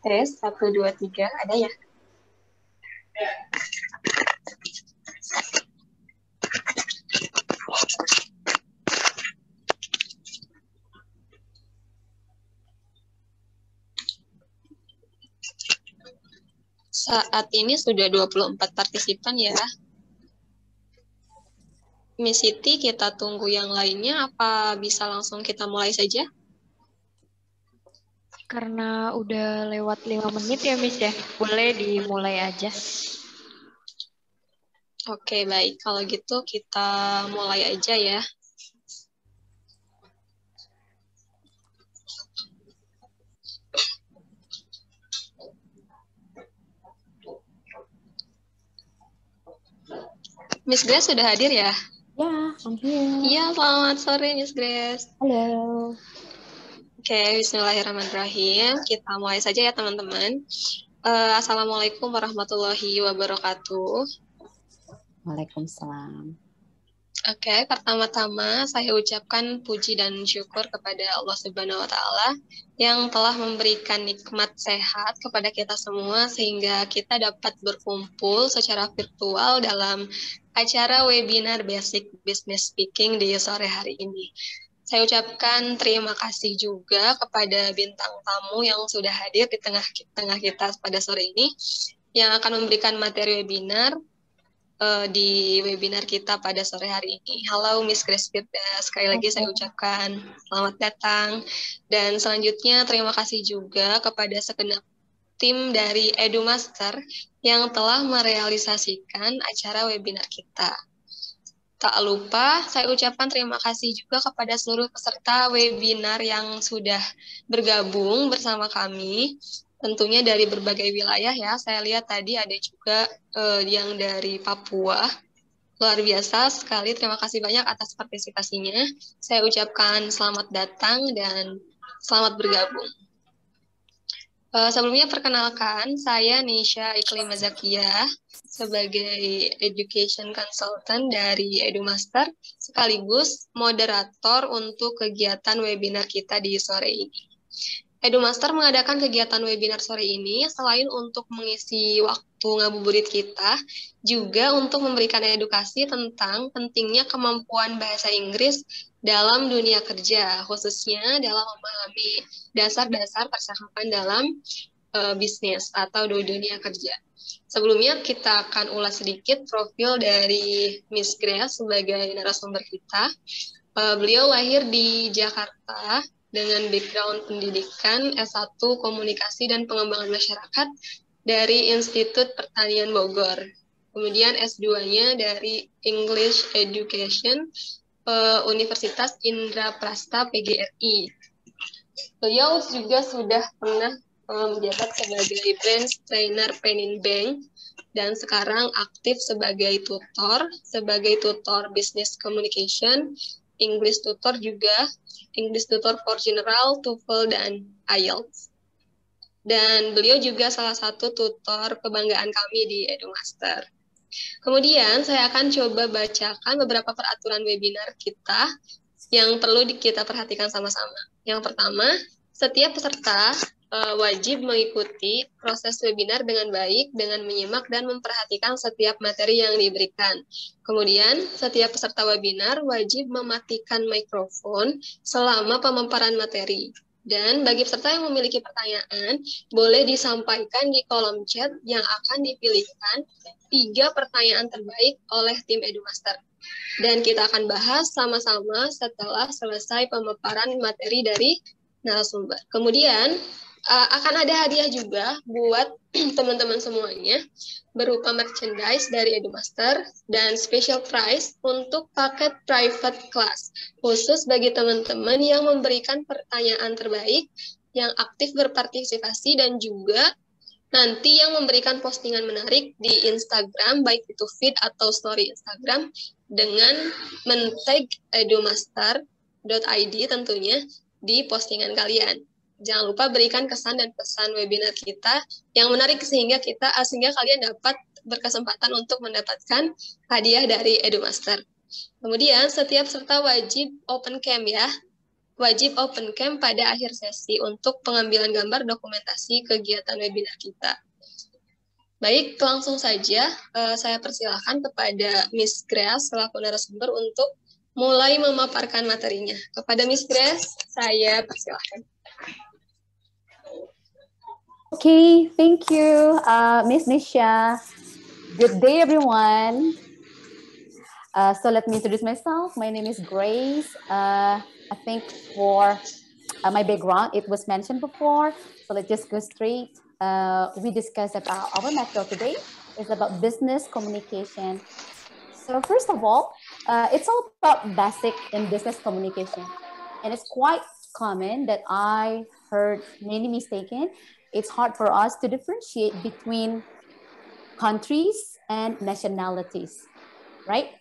Tes, 1, 2, 3, ada ya? Saat ini sudah 24 partisipan ya. Miss Siti, kita tunggu yang lainnya, apa bisa langsung kita mulai saja? Karena udah lewat 5 menit ya, Miss ya. Boleh dimulai aja. Oke, baik. Kalau gitu kita mulai aja ya. Miss Grace sudah hadir ya? Ya, I'm here. Iya, selamat sore Miss Grace. Halo. Oke, bismillahirrahmanirrahim. Kita mulai saja ya teman-teman. Assalamualaikum warahmatullahi wabarakatuh. Waalaikumsalam. Oke, pertama-tama saya ucapkan puji dan syukur kepada Allah Subhanahu wa Ta'ala yang telah memberikan nikmat sehat kepada kita semua sehingga kita dapat berkumpul secara virtual dalam acara webinar Basic Business Speaking di sore hari ini. Saya ucapkan terima kasih juga kepada bintang tamu yang sudah hadir di tengah kita pada sore ini yang akan memberikan materi webinar di webinar kita pada sore hari ini. Halo Miss Grace Firda, sekali lagi saya ucapkan selamat datang. Dan selanjutnya terima kasih juga kepada segenap tim dari EduMaster yang telah merealisasikan acara webinar kita. Tak lupa saya ucapkan terima kasih juga kepada seluruh peserta webinar yang sudah bergabung bersama kami. Tentunya dari berbagai wilayah ya, saya lihat tadi ada juga yang dari Papua. Luar biasa sekali, terima kasih banyak atas partisipasinya. Saya ucapkan selamat datang dan selamat bergabung. Sebelumnya perkenalkan, saya Nisha Iklima Zakia sebagai Education Consultant dari EduMaster, sekaligus moderator untuk kegiatan webinar kita di sore ini. EduMaster mengadakan kegiatan webinar sore ini selain untuk mengisi waktu ngabuburit kita, juga untuk memberikan edukasi tentang pentingnya kemampuan bahasa Inggris dalam dunia kerja, khususnya dalam memahami dasar-dasar percakapan dalam bisnis atau dunia kerja. Sebelumnya kita akan ulas sedikit profil dari Miss Grace sebagai narasumber kita. Beliau lahir di Jakarta dengan background pendidikan S1 Komunikasi dan Pengembangan Masyarakat dari Institut Pertanian Bogor. Kemudian S2-nya dari English Education Universitas Indraprasta PGRI. Beliau juga sudah pernah menjabat sebagai brand trainer Penin Bank dan sekarang aktif sebagai tutor business communication, English tutor juga, English tutor for general, TOEFL, dan IELTS. Dan beliau juga salah satu tutor kebanggaan kami di EduMaster. Kemudian saya akan coba bacakan beberapa peraturan webinar kita yang perlu kita perhatikan sama-sama. Yang pertama, setiap peserta wajib mengikuti proses webinar dengan baik, dengan menyimak dan memperhatikan setiap materi yang diberikan. Kemudian, setiap peserta webinar wajib mematikan mikrofon selama pemaparan materi. Dan bagi peserta yang memiliki pertanyaan, boleh disampaikan di kolom chat yang akan dipilihkan 3 pertanyaan terbaik oleh tim EduMaster. Dan kita akan bahas sama-sama setelah selesai pemaparan materi dari narasumber. Kemudian akan ada hadiah juga buat teman-teman semuanya berupa merchandise dari EduMaster dan special prize untuk paket private class khusus bagi teman-teman yang memberikan pertanyaan terbaik, yang aktif berpartisipasi dan juga nanti yang memberikan postingan menarik di Instagram, baik itu feed atau story Instagram, dengan men-tag edumaster.id tentunya di postingan kalian. Jangan lupa berikan kesan dan pesan webinar kita yang menarik sehingga kalian dapat berkesempatan untuk mendapatkan hadiah dari EduMaster. Kemudian setiap peserta wajib open cam ya. wajib open cam pada akhir sesi untuk pengambilan gambar dokumentasi kegiatan webinar kita. Baik, langsung saja saya persilahkan kepada Miss Grace selaku narasumber untuk mulai memaparkan materinya. Kepada Miss Grace, saya persilahkan. Okay, thank you, Miss Nisha. Good day, everyone. So let me introduce myself. My name is Grace. I think for my background, it was mentioned before. So let's just go straight. We discussed about our material today is about business communication. So first of all, it's all about basic in business communication. And it's quite common that I heard many mistaken. It's hard for us to differentiate between countries and nationalities, right?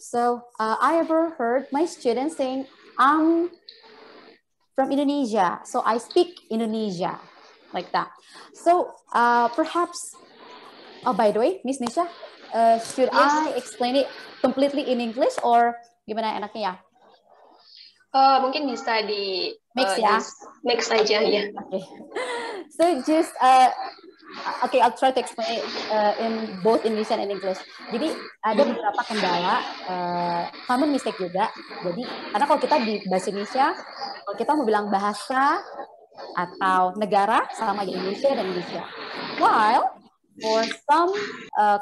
So I ever heard my students saying, I'm from Indonesia, so I speak Indonesia, like that. So perhaps, oh, by the way, Miss Nisha, should I explain it completely in English or gimana enaknya ya? Mungkin bisa di mix ya, mix aja ya. Okay. So just okay, I'll try to explain it in both Indonesian and English. Jadi ada beberapa kendala, common mistake juga. Jadi karena kalau kita di bahasa Indonesia, kalau kita mau bilang bahasa atau negara sama aja Indonesia dan Indonesia. While for some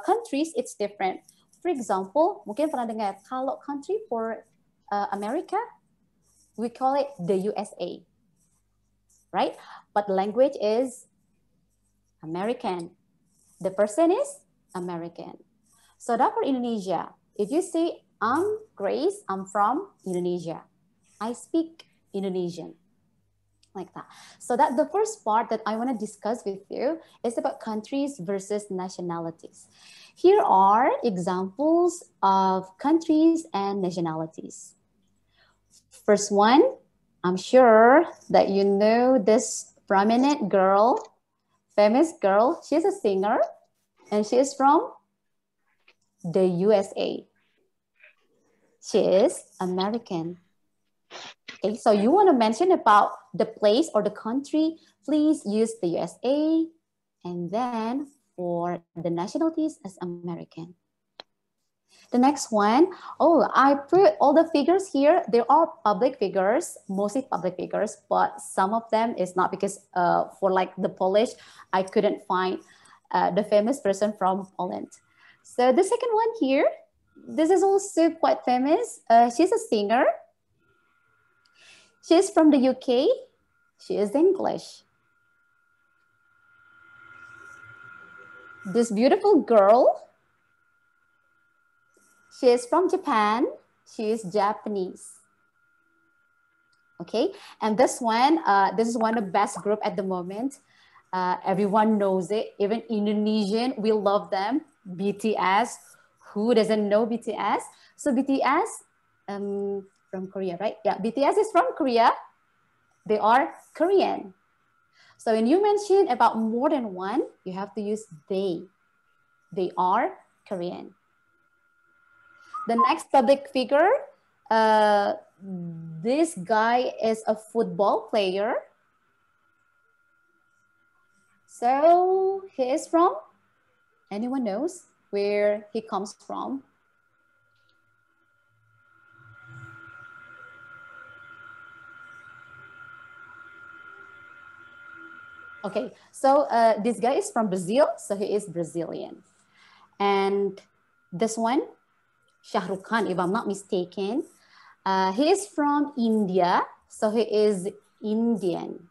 countries it's different. For example, mungkin pernah dengar kalau country for America, we call it the USA, right? But the language is American. The person is American. So that for Indonesia, if you say, I'm Grace, I'm from Indonesia. I speak Indonesian, like that. So that the first part that I want to discuss with you is about countries versus nationalities. Here are examples of countries and nationalities. First one, I'm sure that you know this prominent girl, famous girl. She's a singer and she is from the USA. She is American. Okay, so you want to mention about the place or the country, please use the USA, and then for the nationalities as American. The next one, oh, I put all the figures here. They are public figures, mostly public figures, but some of them is not because for like the Polish, I couldn't find the famous person from Poland. So the second one here, this is also quite famous. She's a singer. She's from the UK. She is English. This beautiful girl, she is from Japan. She is Japanese. Okay, and this one, this is one of the best group at the moment. Everyone knows it. Even Indonesian, we love them. BTS. Who doesn't know BTS? So BTS from Korea, right? Yeah, BTS is from Korea. They are Korean. So when you mention about more than one, you have to use they. They are Korean. The next public figure, this guy is a football player. So he is from, anyone knows where he comes from? Okay, so this guy is from Brazil, so he is Brazilian. And this one, Shah Rukh Khan, if I'm not mistaken, he is from India, so he is Indian.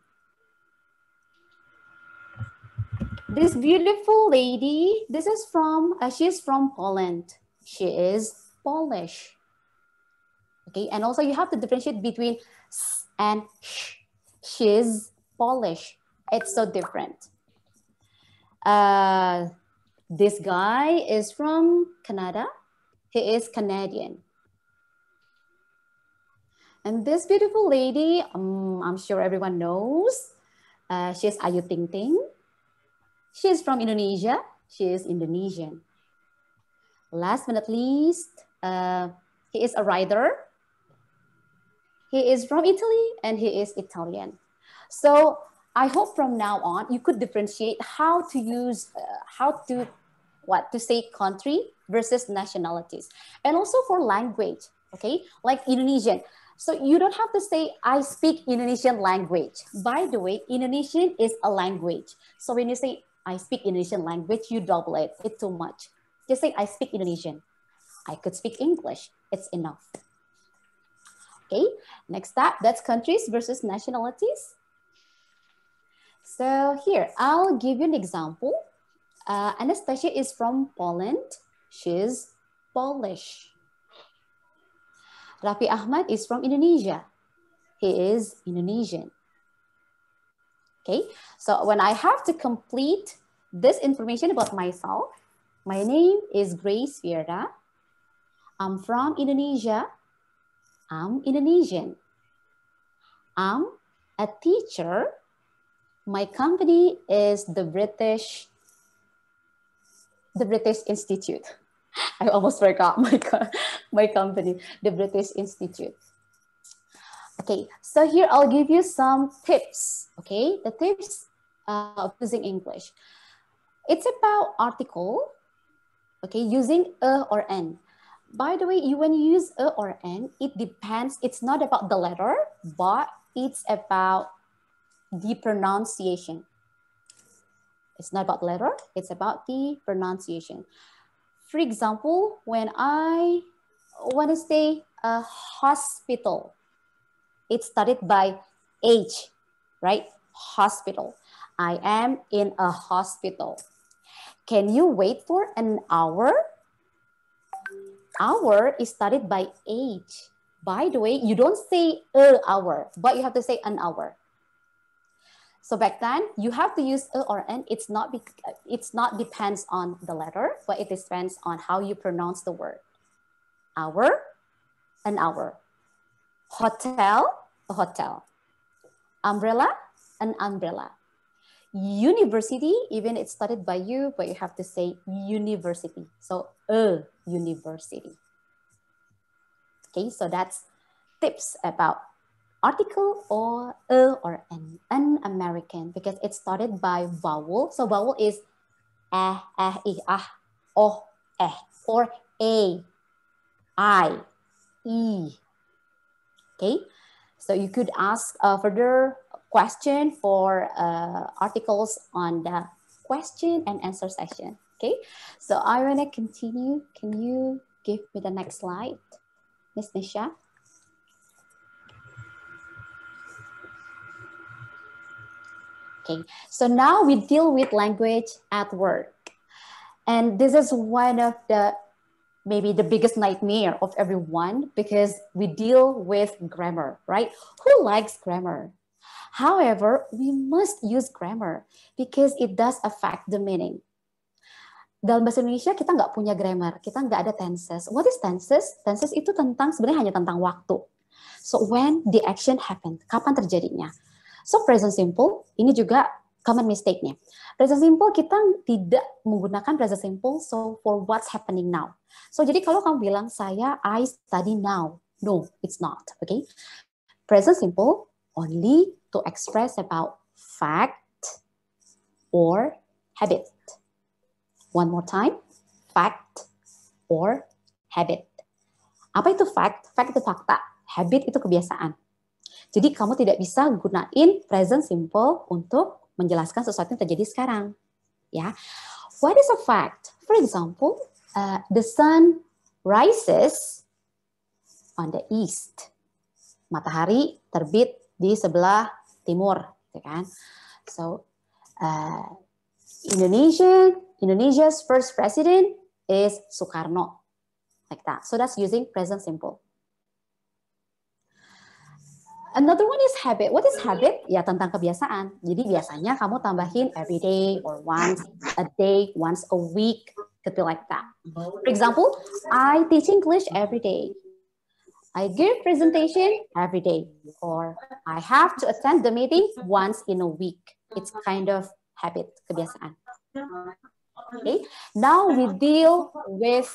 This beautiful lady, this is from, she's from Poland. She is Polish. Okay, and also you have to differentiate between s and sh. She's Polish. It's so different. This guy is from Canada. He is Canadian. And this beautiful lady, I'm sure everyone knows, she's Ayu Ting Ting. She's from Indonesia. She is Indonesian. Last but not least, he is a writer. he is from Italy and he is Italian. So I hope from now on you could differentiate how to use, to say country versus nationalities. And also for language, okay? Like Indonesian. So you don't have to say, I speak Indonesian language. By the way, Indonesian is a language. So when you say, I speak Indonesian language, you double it. It's too much. Just say, I speak Indonesian. I could speak English. It's enough. Okay, next up, that's countries versus nationalities. So here, I'll give you an example. Anastasia is from Poland. She's Polish. Raffi Ahmad is from Indonesia. He is Indonesian. Okay, so when I have to complete this information about myself, my name is Grace Vierda. I'm from Indonesia. I'm Indonesian. I'm a teacher. My company is the British Institute. I almost forgot my company, the British Institute. Okay, so here I'll give you some tips. Okay, the tips of using English. It's about article. Okay, using a or an. By the way, when you use a or an, it depends. It's not about the letter, but it's about the pronunciation. It's not about the letter, it's about the pronunciation. For example, when I want to say a hospital, it's started by H, right? Hospital. I am in a hospital. Can you wait for an hour? Hour is started by H. By the way, you don't say a hour, but you have to say an hour. So back then, you have to use a or an. It's not depends on the letter, but it depends on how you pronounce the word. Hour, an hour. Hotel, a hotel. Umbrella, an umbrella. University, even it's started by you, but you have to say university. So a university. Okay, so that's tips about article or a or an American, because it started by vowel. So vowel is I, o, or a, I, e. Okay, so you could ask a further question for articles on the question and answer session. Okay, so I want to continue. Can you give me the next slide, Miss Nisha? Okay, so now we deal with language at work. And this is one of maybe the biggest nightmare of everyone, because we deal with grammar, right? Who likes grammar? However, we must use grammar because it does affect the meaning. Dalam bahasa Indonesia kita nggak punya grammar, kita nggak ada tenses. What is tenses? Tenses itu sebenarnya hanya tentang waktu. So when the action happened, kapan terjadinya? So present simple, ini juga common mistake-nya. Present simple kita tidak menggunakan present simple so for what's happening now. So jadi kalau kamu bilang I study now. No, it's not, okay? Present simple only to express about fact or habit. One more time, fact or habit. Apa itu fact? Fact itu fakta. Habit itu kebiasaan. Jadi kamu tidak bisa gunain present simple untuk menjelaskan sesuatu yang terjadi sekarang. Ya, what is a fact? For example, the sun rises on the east. Matahari terbit di sebelah timur, gitu kan? So, Indonesia's first president is Soekarno, like that. So that's using present simple. Another one is habit. What is habit? Ya tentang kebiasaan. Jadi biasanya kamu tambahin every day or once a day, once a week, could be like that. For example, I teach English every day. I give presentation every day, or I have to attend the meeting once in a week. It's kind of habit, kebiasaan. Okay. Now we deal with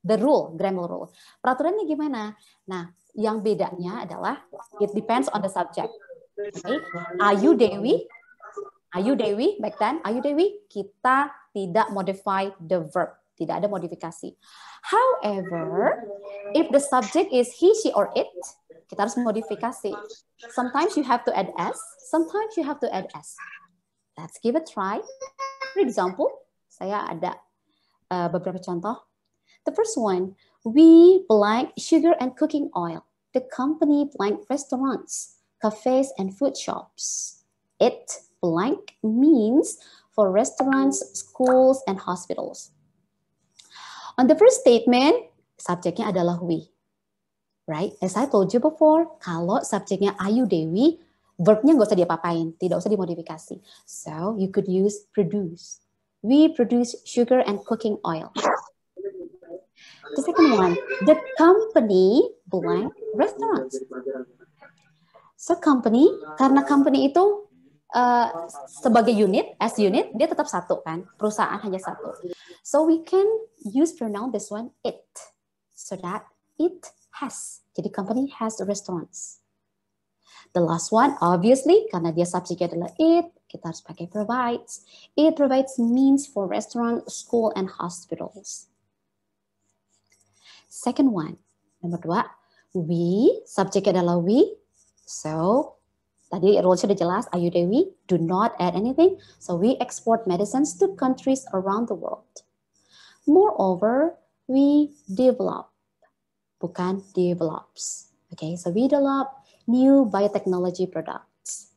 the rule, grammar rule. Peraturannya gimana? Nah, yang bedanya adalah it depends on the subject. Okay? Ayu Dewi, back then, Ayu Dewi, kita tidak modify the verb, tidak ada modifikasi. However, if the subject is he, she, or it, kita harus modifikasi. Sometimes you have to add s, sometimes you have to add s. Let's give it a try. For example, saya ada beberapa contoh. The first one, we blank sugar and cooking oil. The company blank restaurants, cafes, and food shops. It blank means for restaurants, schools, and hospitals. On the first statement, subjeknya adalah we. Right? As I told you before, kalau subjeknya Ayu Dewi, verbnya nggak usah diapa-apain, tidak usah dimodifikasi. So, you could use produce. We produce sugar and cooking oil. The second one, the company blank restaurants. So, company, karena company itu sebagai unit, as unit, dia tetap satu kan, perusahaan hanya satu. So, we can use pronoun this one, it, so that it has. Jadi company has restaurants. The last one, obviously, karena dia subjeknya adalah it, kita harus pakai provides. It provides means for restaurant, school, and hospitals. Second one, nomor 2, we, subjeknya adalah we. So, tadi rules sudah jelas, Ayu Dewi, do not add anything. So, we export medicines to countries around the world. Moreover, we develop. Bukan develops. Okay, so we develop new biotechnology products.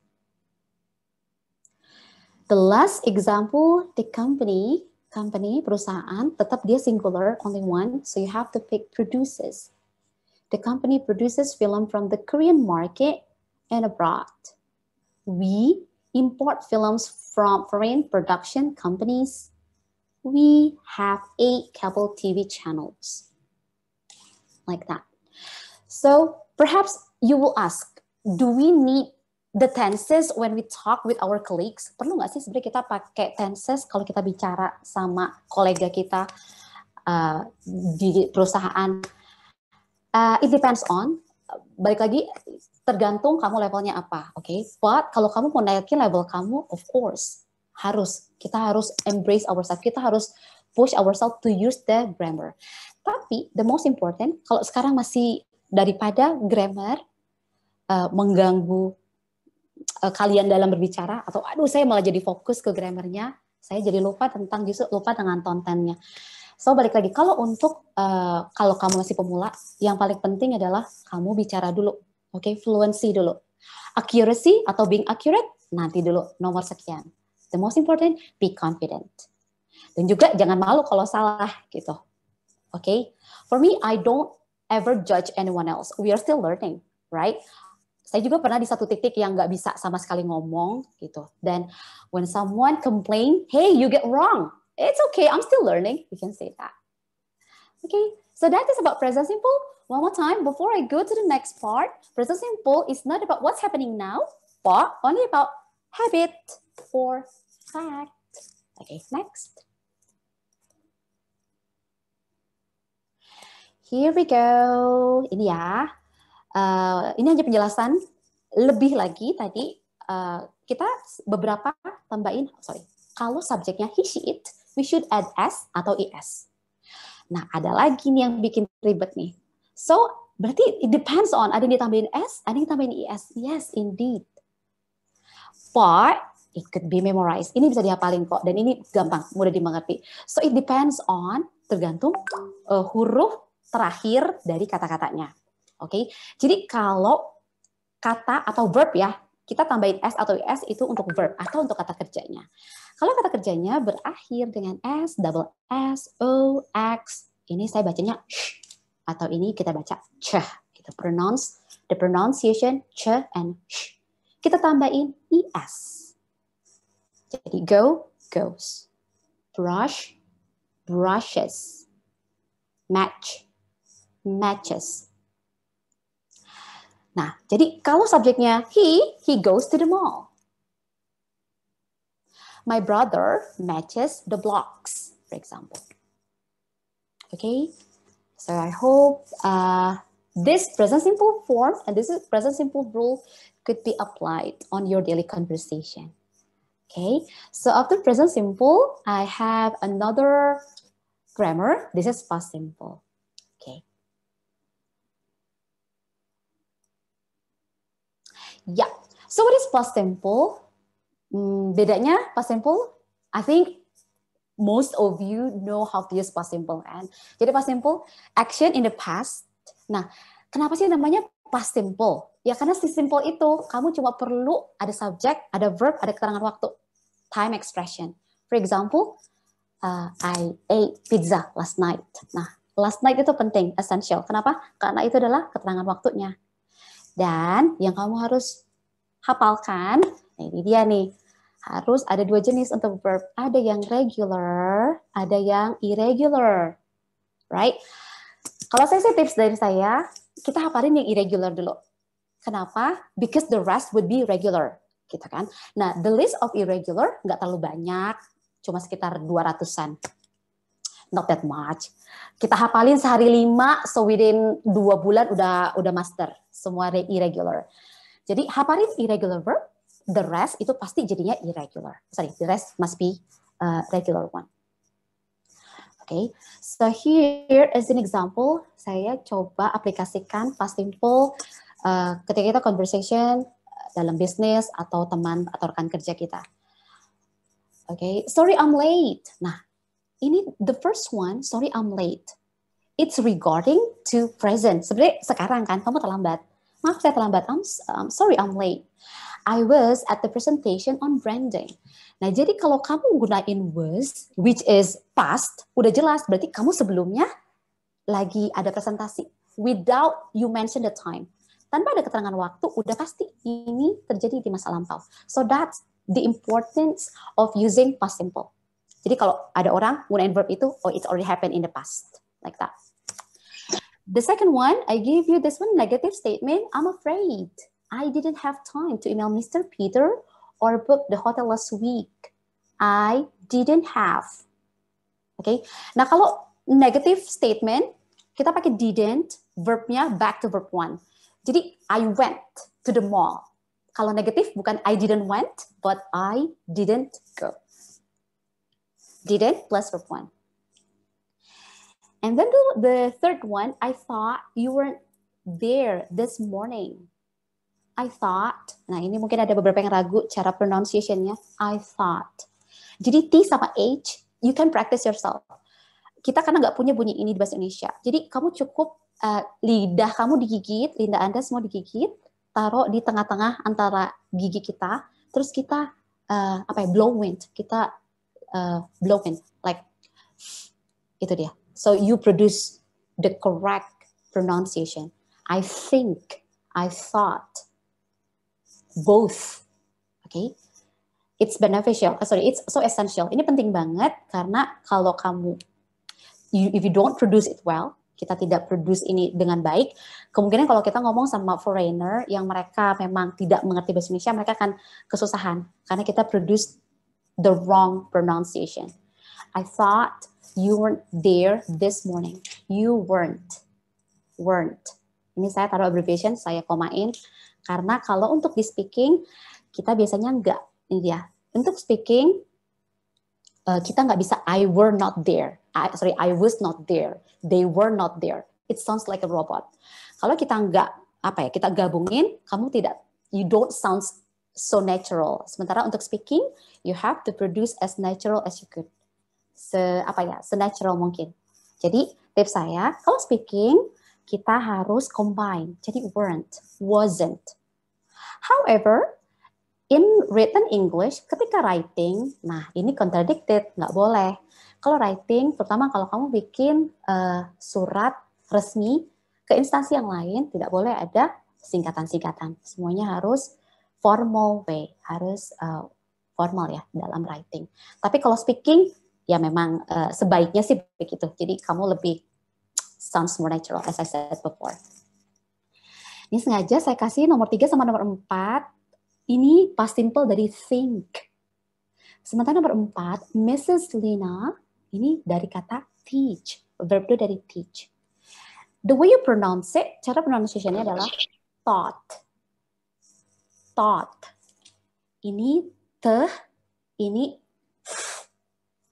The last example, the company, perusahaan, tetap dia singular, only one, so you have to pick produces. The company produces film from the Korean market and abroad. We import films from foreign production companies. We have 8 cable TV channels. Like that. So perhaps you will ask, do we need the tenses when we talk with our colleagues? Perlu nggak sih sebenarnya kita pakai tenses kalau kita bicara sama kolega kita di perusahaan? It depends on. Balik lagi, tergantung kamu levelnya apa, oke? Okay? But kalau kamu mau naikin level kamu, of course kita harus embrace ourselves, kita harus push ourselves to use the grammar. Tapi the most important, kalau sekarang masih daripada grammar mengganggu kalian dalam berbicara, atau aduh saya malah jadi fokus ke grammarnya, saya jadi lupa dengan kontennya. So balik lagi, kalau kamu masih pemula, yang paling penting adalah kamu bicara dulu, oke? Fluency dulu. Accuracy atau being accurate, nanti dulu, nomor sekian. The most important, be confident. Dan juga jangan malu kalau salah, gitu. Okay, for me, I don't ever judge anyone else. We are still learning, right? Saya juga pernah di satu titik yang nggak bisa sama sekali ngomong gitu. Dan when someone complain, hey, you get wrong. It's okay, I'm still learning. You can say that. Okay, so that is about present simple. One more time before I go to the next part. Present simple is not about what's happening now, but only about habit or fact. Okay, next. Here we go. Ini ya. Ini hanya penjelasan lebih lagi tadi. Kita beberapa tambahin. Kalau subjeknya he, she, it, we should add s atau es. Nah, ada lagi nih yang bikin ribet nih. So, berarti it depends on. Ada yang ditambahin s, ada yang ditambahin es. Yes, indeed. But it could be memorized. Ini bisa dihafalin kok. Dan ini gampang, mudah dimengerti. So, it depends on, tergantung huruf terakhir dari kata-katanya. Oke, jadi kalau kata atau verb ya, kita tambahin s atau es itu untuk verb atau untuk kata kerjanya. Kalau kata kerjanya berakhir dengan s, double s, o, x, ini saya bacanya sh, atau ini kita baca ch. Kita the pronunciation ch and sh. Kita tambahin es. Jadi go, goes. Brush, brushes. Match, matches. Nah, jadi kalau subjeknya he goes to the mall. My brother matches the blocks, for example. Okay, so I hope this present simple form and this is present simple rule could be applied on your daily conversation. Okay, so after present simple, I have another grammar. This is past simple. Okay. Yeah. So what is past simple? Bedanya past simple, I think most of you know how to use past simple kan. Jadi past simple, action in the past. Nah, kenapa sih namanya past simple? Ya karena si simple itu kamu cuma perlu ada subject, ada verb, ada keterangan waktu. Time expression. For example, I ate pizza last night. Nah, last night itu penting, essential. Kenapa? Karena itu adalah keterangan waktunya. Dan yang kamu harus hafalkan, nah ini dia nih, harus ada dua jenis untuk verb. Ada yang regular, ada yang irregular. Right? Kalau saya sih tips dari saya, kita hafalin yang irregular dulu. Kenapa? Because the rest would be regular. Gitu kan. Nah, the list of irregular nggak terlalu banyak, cuma sekitar 200-an. Not that much. Kita hafalin sehari 5, so within 2 bulan udah master semua irregular. Jadi hafalin irregular verb, the rest itu pasti jadinya irregular. Sorry, the rest must be regular one. Okay, so here is an example. Saya coba aplikasikan past simple ketika kita conversation dalam bisnis atau teman atau rekan kerja kita. Okay, sorry I'm late. Nah, ini the first one, sorry I'm late. It's regarding to present. Sebenarnya sekarang kan kamu terlambat. Maaf saya terlambat. I'm sorry I'm late. I was at the presentation on branding. Nah, jadi kalau kamu gunain was, which is past, udah jelas berarti kamu sebelumnya lagi ada presentasi. Without you mention the time. Tanpa ada keterangan waktu, udah pasti ini terjadi di masa lampau. So that's the importance of using past simple. Jadi kalau ada orang gunain verb itu, oh it's already happened in the past. Like that. The second one, I gave you this one, negative statement. I'm afraid I didn't have time to email Mr. Peter or book the hotel last week. I didn't have. Okay. Nah kalau negative statement, kita pakai didn't, verbnya back to verb one. Jadi I went to the mall. Kalau negatif bukan I didn't went, but I didn't go. Didn't plus verb one. And then the third one, I thought you weren't there this morning. I thought, nah ini mungkin ada beberapa yang ragu cara pronunciation-nya. I thought. Jadi T sama H, you can practice yourself. Kita karena nggak punya bunyi ini di bahasa Indonesia. Jadi kamu cukup lidah kamu digigit, lidah Anda semua digigit, taruh di tengah-tengah antara gigi kita, terus kita blow wind, kita blow wind, like itu dia. So you produce the correct pronunciation. I think, I thought, both. Okay, it's beneficial. It's so essential. Ini penting banget karena kalau kamu, if you don't produce it well, kita tidak produce ini dengan baik, kemungkinan kalau kita ngomong sama foreigner yang mereka memang tidak mengerti bahasa Indonesia, mereka akan kesusahan karena kita produce the wrong pronunciation. I thought you weren't there this morning. You weren't. Ini saya taruh abbreviation, saya komain karena kalau untuk di speaking kita biasanya enggak. Ini dia. Untuk speaking kita nggak bisa I were not there. I was not there. They were not there. It sounds like a robot. Kalau kita nggak kita gabungin, you don't sound so natural. Sementara untuk speaking, you have to produce as natural as you could. Se-natural mungkin. Jadi tips saya, kalau speaking kita harus combine. Jadi weren't, wasn't. However, in written English, ketika writing, nah ini contradicted, nggak boleh. Kalau writing, terutama kalau kamu bikin surat resmi ke instansi yang lain, tidak boleh ada singkatan-singkatan. Semuanya harus formal way, harus formal ya dalam writing. Tapi kalau speaking, ya memang sebaiknya sih begitu. Jadi kamu lebih sounds more natural, as I said before. Ini sengaja saya kasih nomor 3 sama nomor 4. Ini past simple dari think. Sementara nomor 4, Mrs. Lina, ini dari kata teach. Verb itu dari teach. the way you pronounce it, cara pronunciation-nya adalah thought. Thought. Ini teh, ini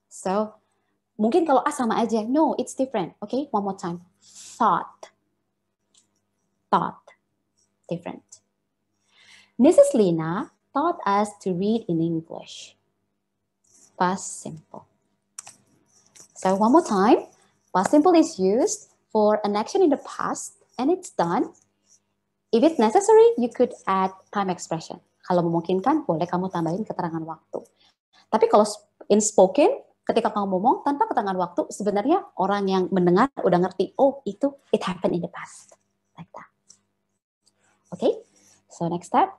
so mungkin kalau A sama aja. No, it's different. Okay, one more time. Thought. Thought. Different. Mrs. Lina taught us to read in English. Past simple. So one more time. Past simple is used for an action in the past and it's done. If it's necessary, you could add time expression. Kalau memungkinkan, boleh kamu tambahin keterangan waktu. Tapi kalau in spoken, ketika kamu ngomong tanpa keterangan waktu, sebenarnya orang yang mendengar udah ngerti, oh itu it happened in the past. Like that. Okay, so next step.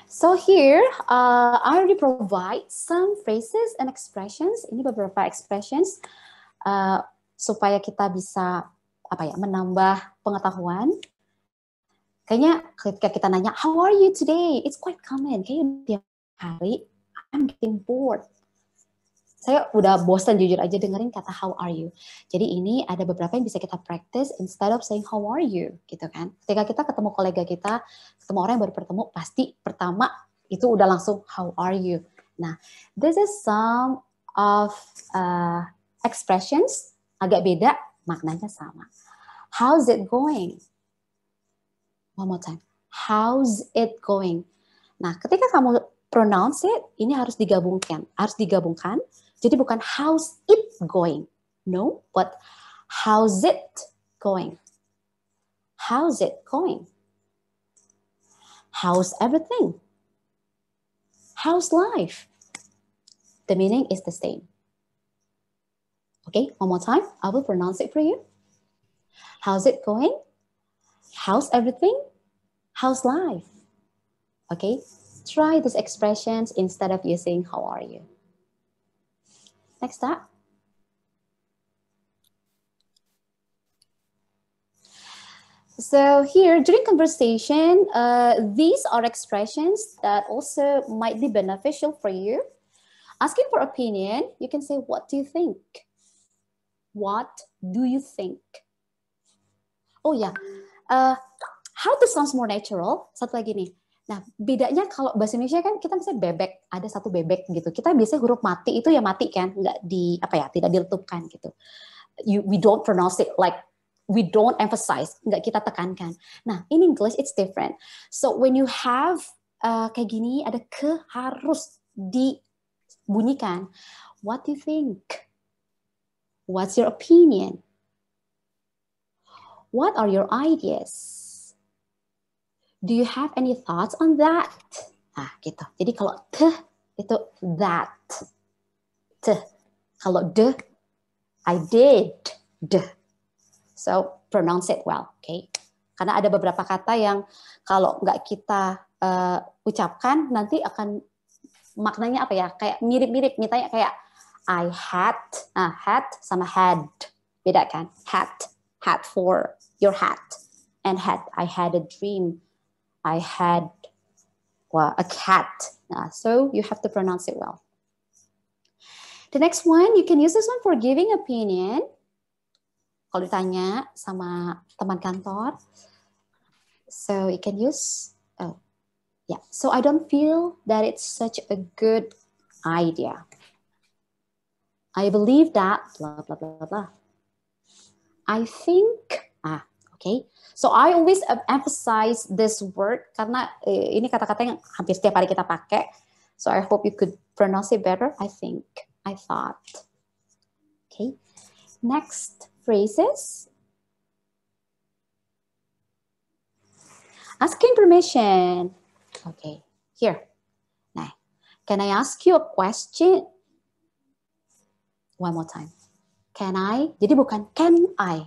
So here, I already provide some phrases and expressions. Ini beberapa expressions supaya kita bisa menambah pengetahuan. Kayaknya ketika kita nanya, how are you today? It's quite common. Kayaknya tiap hari, I'm getting bored. Saya udah bosan jujur aja dengerin kata how are you. Jadi ini ada beberapa yang bisa kita practice instead of saying how are you, gitu kan. Ketika kita ketemu kolega kita, ketemu orang yang baru bertemu, pasti pertama itu udah langsung how are you. Nah, this is some of expressions agak beda, maknanya sama. How's it going? One more time. How's it going? Nah, ketika kamu pronounce it, ini harus digabungkan. Jadi bukan how's it going? No, but how's it going? How's it going? How's everything? How's life? The meaning is the same. Okay, one more time. I will pronounce it for you. How's it going? How's everything? How's life? Okay, try these expressions instead of using how are you. Next up. So here, during conversation, these are expressions that also might be beneficial for you. Asking for opinion, you can say, what do you think? What do you think? Oh ya, how to sounds more natural. Satu lagi nih. Nah, bedanya kalau bahasa Indonesia kan kita misalnya bebek, ada satu bebek gitu. Kita biasanya huruf mati itu ya mati kan, nggak tidak diletupkan gitu. We don't pronounce it like, we don't emphasize, nggak kita tekankan. Nah, in English it's different. So when you have kayak gini, ada ke harus dibunyikan. What do you think? What's your opinion? What are your ideas? Do you have any thoughts on that? Nah, gitu. Jadi kalau te itu that. Te. Kalau de, I did. De. So pronounce it well, okay? Karena ada beberapa kata yang kalau nggak kita ucapkan nanti akan maknanya apa ya? Kayak mirip-mirip. Misalnya kayak I had, had sama had, beda kan? Hat for your hat, and I had a dream. I had a cat. So you have to pronounce it well. The next one, you can use this one for giving opinion. Kalau ditanya sama teman kantor, so you can use, so I don't feel that it's such a good idea. I believe that, blah, blah, blah, blah. I think, okay. So I always emphasize this word karena ini kata-kata yang hampir setiap hari kita pakai. So I hope you could pronounce it better. I think, I thought. Okay. Next phrases. Asking permission. Okay. Here. Nah, can I ask you a question? One more time. Can I? Jadi bukan can I,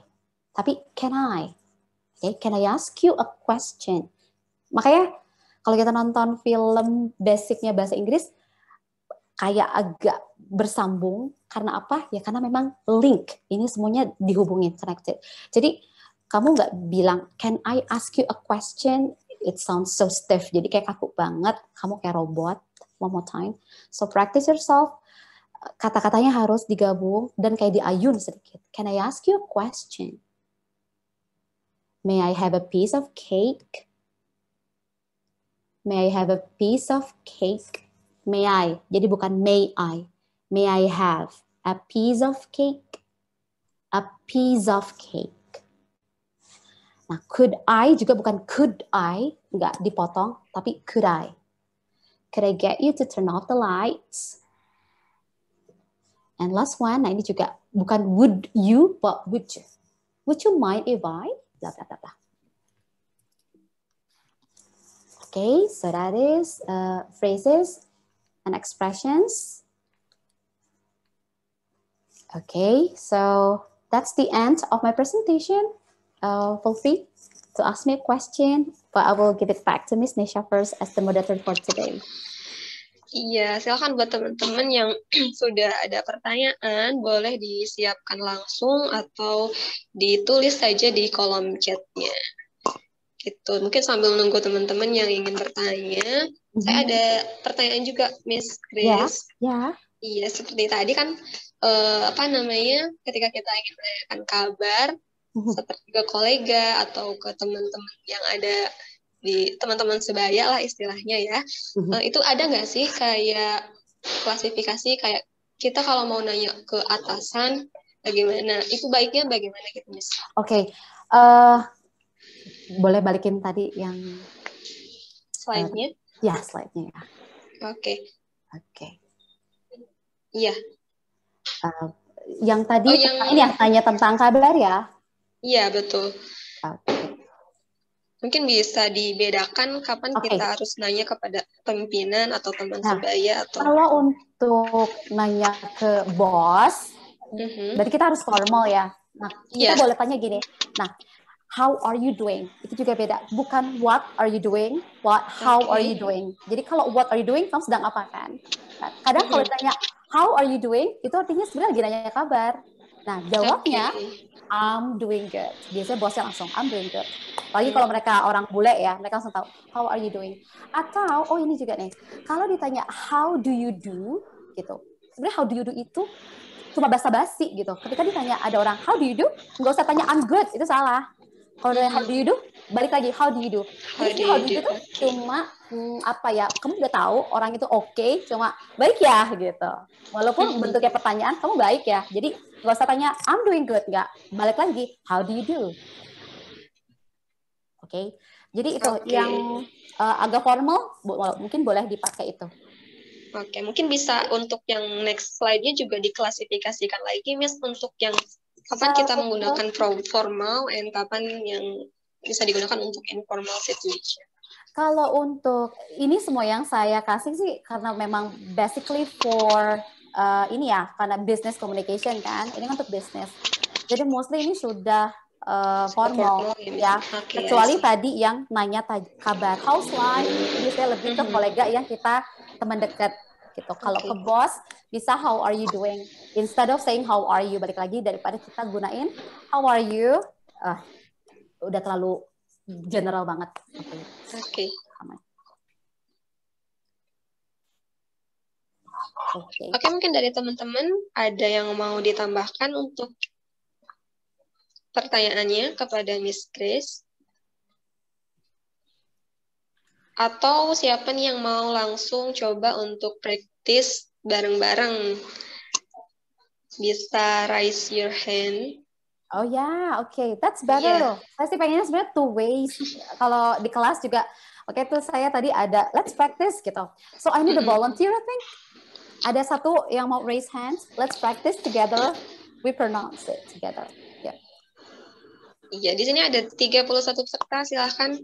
tapi can I? Okay, can I ask you a question? Makanya kalau kita nonton film basicnya bahasa Inggris kayak agak bersambung karena apa? Ya karena memang link. Ini semuanya dihubungin, connected. Jadi kamu nggak bilang can I ask you a question? It sounds so stiff. Jadi kayak kaku banget. Kamu kayak robot. One more time. So practice yourself kata-katanya harus digabung dan kayak diayun sedikit. Can I ask you a question? May I have a piece of cake? May I have a piece of cake? May I. Jadi bukan may I. May I have a piece of cake? A piece of cake. Nah, could I juga bukan could I, nggak dipotong, tapi could I. Could I get you to turn off the lights? And last one, nah ini juga bukan would you, but would you. Would you mind if I? Blah, blah, blah, blah. Okay, so that is phrases and expressions. Okay, so that's the end of my presentation. Feel free to ask me a question, but I will give it back to Miss Nisha first as the moderator for today. Iya, silakan buat teman-teman yang sudah ada pertanyaan, boleh disiapkan langsung atau ditulis saja di kolom chatnya. Gitu. Mungkin sambil nunggu teman-teman yang ingin bertanya, saya ada pertanyaan juga, Miss Chris. Ya. Iya, seperti tadi kan, ketika kita ingin menanyakan kabar, seperti ke kolega atau ke teman-teman yang ada di teman-teman sebaya lah istilahnya ya, itu ada nggak sih kayak klasifikasi kayak kita kalau mau nanya ke atasan bagaimana, itu baiknya bagaimana gitu, Miss? Oke, boleh balikin tadi yang slide-nya? Ya, slide-nya ya. Oke. Iya. Yang tadi ini ya, tanya tentang kabar ya? Iya, betul. Okay. Mungkin bisa dibedakan kapan kita harus nanya kepada pimpinan atau teman sebaya atau. Kalau untuk nanya ke bos, berarti kita harus formal ya. Nah, kita boleh tanya gini. Nah, how are you doing? Itu juga beda. Bukan what are you doing, how are you doing. Jadi kalau what are you doing, kamu sedang apa kan? Nah, kadang kalau ditanya how are you doing, itu artinya sebenarnya lagi nanya kabar. Nah, jawabnya I'm doing good. Biasanya bosnya langsung I'm doing good. Apalagi kalau mereka orang bule ya, mereka langsung tahu how are you doing. Atau ini juga nih, kalau ditanya how do you do gitu. Sebenarnya how do you do itu cuma basa-basi gitu. Ketika ditanya ada orang how do you do, nggak usah tanya I'm good, itu salah. Kalau ditanya how do you do, balik lagi how do you do. Jadi how do you do tuh cuma kamu udah tahu orang itu oke, cuma baik ya gitu. Walaupun bentuknya pertanyaan, kamu baik ya. Jadi nggak usah tanya I'm doing good, nggak. Balik lagi how do you do. Oke. Jadi itu yang agak formal, mungkin boleh dipakai itu. Oke, mungkin bisa untuk yang next slide-nya juga diklasifikasikan lagi, Miss, untuk yang kapan kita menggunakan formal and kapan yang bisa digunakan untuk informal situation. Kalau untuk ini semua yang saya kasih sih karena memang basically for ini ya, karena business communication kan, ini untuk business. Jadi mostly ini sudah formal ya, kecuali tadi yang nanya kabar how's life, itu biasanya lebih ke kolega yang kita teman dekat gitu. Kalau ke bos bisa how are you doing, instead of saying how are you, balik lagi daripada kita gunain how are you, udah terlalu general banget. Oke. Oke, mungkin dari teman-teman ada yang mau ditambahkan untuk pertanyaannya kepada Miss Chris? Atau siapa nih yang mau langsung coba untuk praktis bareng-bareng? Bisa raise your hand. Oh ya, oke, that's better. Saya sih pengennya sebenarnya two ways. Kalau di kelas juga, tuh saya tadi ada let's practice gitu. So I need a volunteer, I think. Ada satu yang mau raise hands. Let's practice together. We pronounce it together. Iya, di sini ada 31 peserta. Silahkan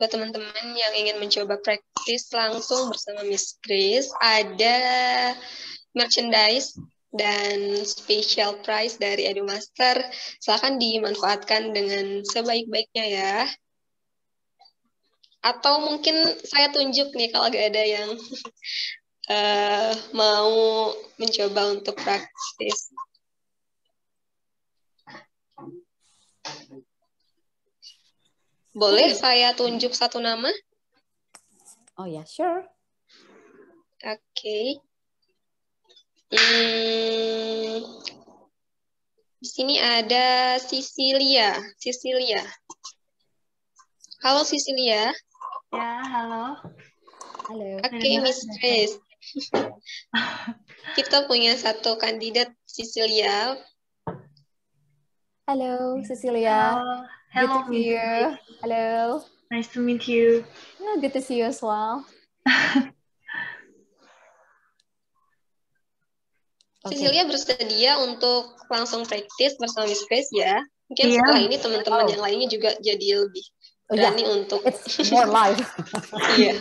buat teman-teman yang ingin mencoba praktis langsung bersama Miss Chris. Ada merchandise dan special prize dari EduMaster. Silahkan dimanfaatkan dengan sebaik-baiknya ya. Atau mungkin saya tunjuk nih kalau gak ada yang mau mencoba untuk praktis. Boleh saya tunjuk satu nama? Oh ya, sure. Oke. Hmm, di sini ada Cecilia. Cecilia. Halo Cecilia. Ya, halo. Halo. Oke, Miss Grace. Kita punya satu kandidat Cecilia. Halo, Cecilia. Halo. Good Hello, to see Miss you. Grace. Hello. Nice to meet you. Yeah, good to see you as well. Okay. Cecilia bersedia untuk langsung praktis bersama Miss Grace ya. Mungkin Iya. setelah ini teman-teman yang lainnya juga jadi lebih berani untuk It's more live. iya.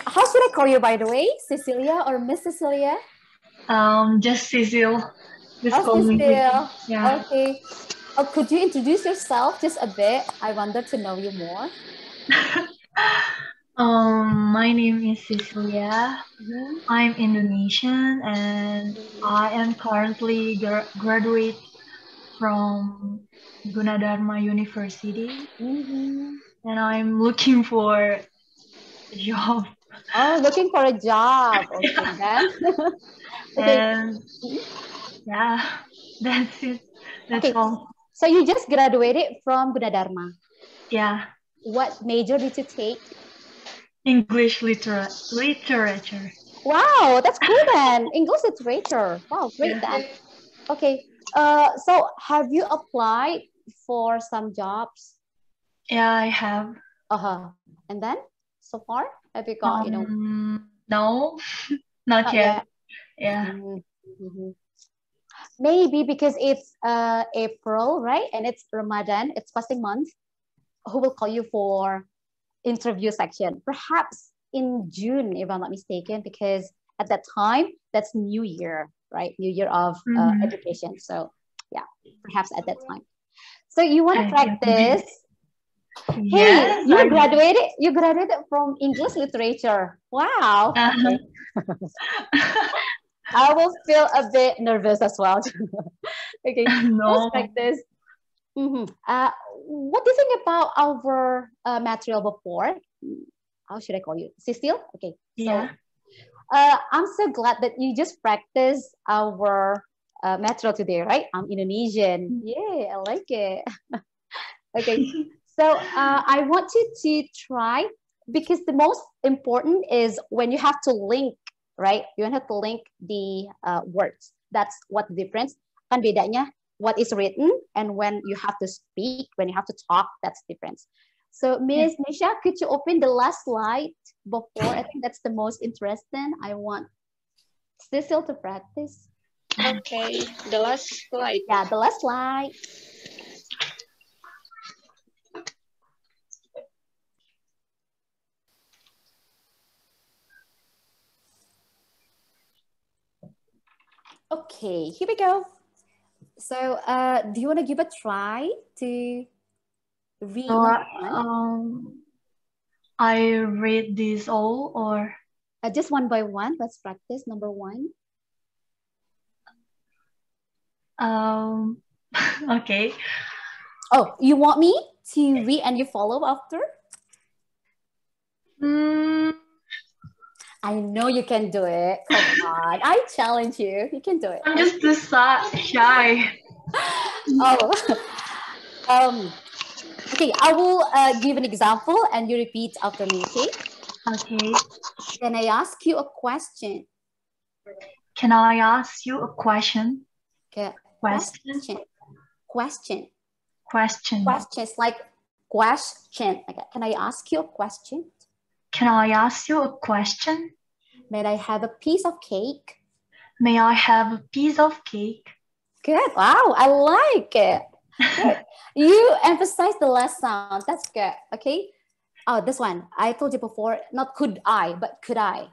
How should I call you, by the way? Cecilia or Miss Cecilia? Just Cecil. Just Oh, call me Cecil. Yeah. Okay. Oh, could you introduce yourself just a bit? I wanted to know you more. My name is Cecilia. I'm Indonesian and I am currently graduate from Gunadarma University. And I'm looking for a job. Oh, looking for a job. Okay, then. Okay. And yeah, that's it. That's Okay. all. So you just graduated from Gunadarma. Yeah. What major did you take? English literature. Wow, that's cool then. English literature. Wow, great then. Okay. So have you applied for some jobs? Yeah, I have. And then so far, have you got, No, not yet. Yeah. Maybe because it's April, right? And it's Ramadan, it's fasting month. Who will call you for interview section? Perhaps in June, if I'm not mistaken, because at that time, that's New Year, right? New Year of education. So yeah, perhaps at that time. So you want to practice? Yes, hey, you graduated from English literature. Wow. Okay. I will feel a bit nervous as well. Okay, no. Let's practice. What do you think about our material before? How should I call you? Cecile? Okay. Yeah. So, I'm so glad that you just practiced our material today, right? I'm Indonesian. Yeah, I like it. Okay. So I want you to try, because the most important is when you have to link, right? You have to link the words. That's what the difference. Kan bedanya what is written and when you have to speak, when you have to talk, that's the difference. So Miss Nisha, could you open the last slide before? I think that's the most interesting. I want Cecile to practice. Okay, the last slide. Yeah, the last slide. Okay, here we go. So, do you want to give a try to read? I read these all or? Just one by one. Let's practice number one. Okay. Oh, you want me to read and you follow after? I know you can do it. Come on, I challenge you. You can do it. I'm just too shy. Okay, I will give an example and you repeat after me, okay? Okay. Can I ask you a question? Can I ask you a question? Okay. Question. Questions like question. Okay. Can I ask you a question? Can I ask you a question? May I have a piece of cake? May I have a piece of cake? Good. Wow, I like it. Good. You emphasize the last sound. That's good. Okay. Oh, this one. I told you before, not could I, but could I.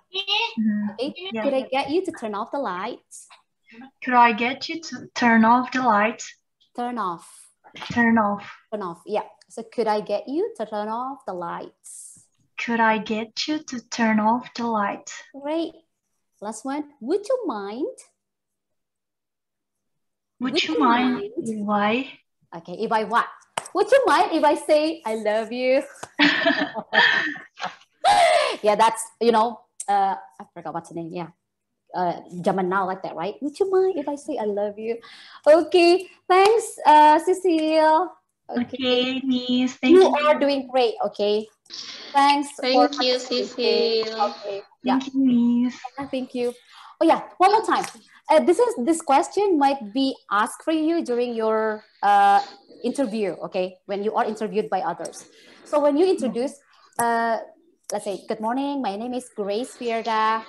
Okay. Yeah. Could I get you to turn off the lights? Could I get you to turn off the lights? Turn off. Turn off. Turn off. Yeah. So could I get you to turn off the lights? Could I get you to turn off the lights? Great. Last one. Would you mind? Would you mind? Why? Okay. If I what? Would you mind if I say I love you? Yeah, that's, I forgot what's the name. Yeah. zaman now like that, right? Would you mind if I say I love you? Okay, thanks, Cecile. Okay, Miss. Thank You you. are doing great. Okay, thanks for Thank you, participating. Cecile. Okay, yeah, Thank you, Miss. thank you. Oh yeah, one more time. This question might be asked for you during your interview. Okay, when you are interviewed by others. So when you introduce, let's say, good morning. My name is Grace Fierda.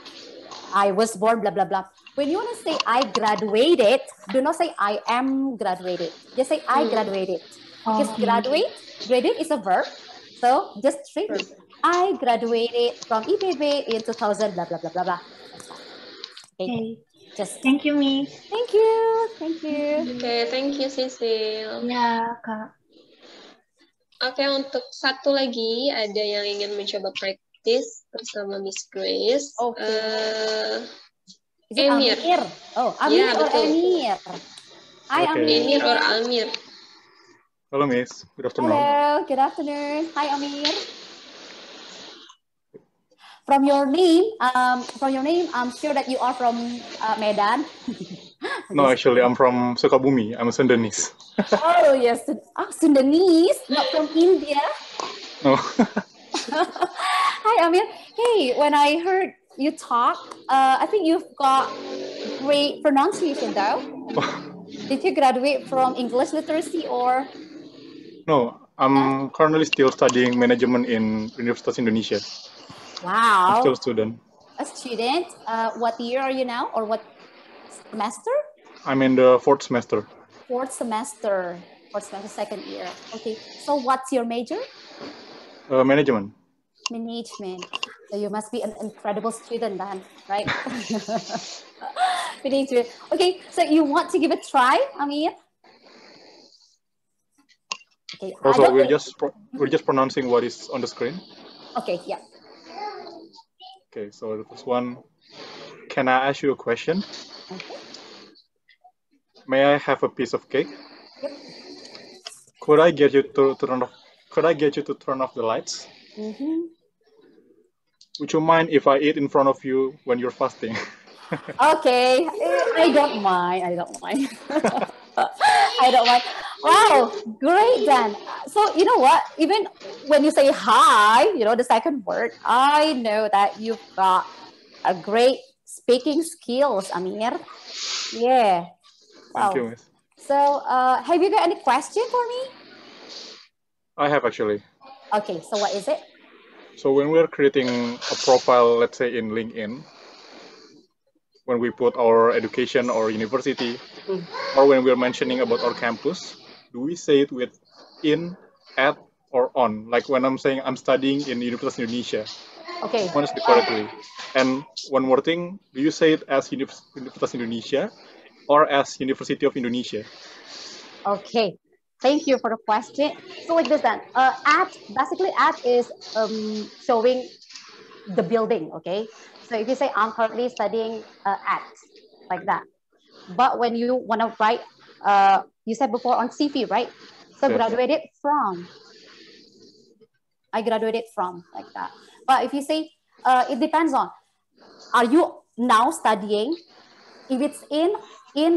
I was born, blah, blah, blah. When you want to say I graduated, do not say I am graduated. Just say I graduated. Because Okay. graduate is a verb. So just straight. I graduated from IPB in 2000, blah, blah, blah, blah, blah. Okay. Okay. Just Thank you, Miss. thank you. Thank you. Oke, thank you, Cecile. Ya, Kak. Oke, untuk satu lagi, ada yang ingin mencoba praktis bersama Miss Grace. Oke. Is it Emir. Amir? Oh, Amir Ya, or betul. Emir? Hi, Okay. Amir. Emir or Amir. Hello, Miss. Good afternoon. Hello, good afternoon. Hi, Amir. From your name, I'm sure that you are from Medan. No, actually, I'm from Sukabumi. I'm a Sundanese. Oh yes, Sundanese, not from India. No. Hi, Amir. Hey, when I heard you talk, I think you've got great pronunciation, though. Did you graduate from English literacy or? No, I'm currently still studying management in Universitas Indonesia. I'm Wow. still a student. A student. What year are you now, or what semester? I'm in the fourth semester. Fourth semester, second year. Okay. So what's your major? Management. Management. So you must be an incredible student then, right? Management. Okay. So you want to give it a try, Amir? Okay. Also, we're just pronouncing what is on the screen. Okay. Yeah. Okay. So the first one. Can I ask you a question? Okay. May I have a piece of cake? Yep. Could I get you to turn off? Could I get you to turn off the lights? Mm-hmm. Would you mind if I eat in front of you when you're fasting? Okay. I don't mind. I don't mind. I don't mind. Wow, great, Dan. So you know what? Even when you say hi, the second word, I know that you've got a great speaking skills, Amir. Yeah. Wow. Thank you, Miss. So, have you got any question for me? I have actually. Okay. So what is it? So when we're creating a profile, let's say in LinkedIn, when we put our education or university, or when we're mentioning about our campus, do we say it with in, at, or on? Like when I'm saying I'm studying in Universitas Indonesia, Okay. one is the correctly. And one more thing, do you say it as Universitas Indonesia or as University of Indonesia? Okay. Thank you for the question. So like this then, at is showing the building, okay? So if you say I'm currently studying at, like that. But when you want to write, you said before on CV, right? So Yes. graduated from. I graduated from, like that. But if you say, it depends on, are you now studying? If it's in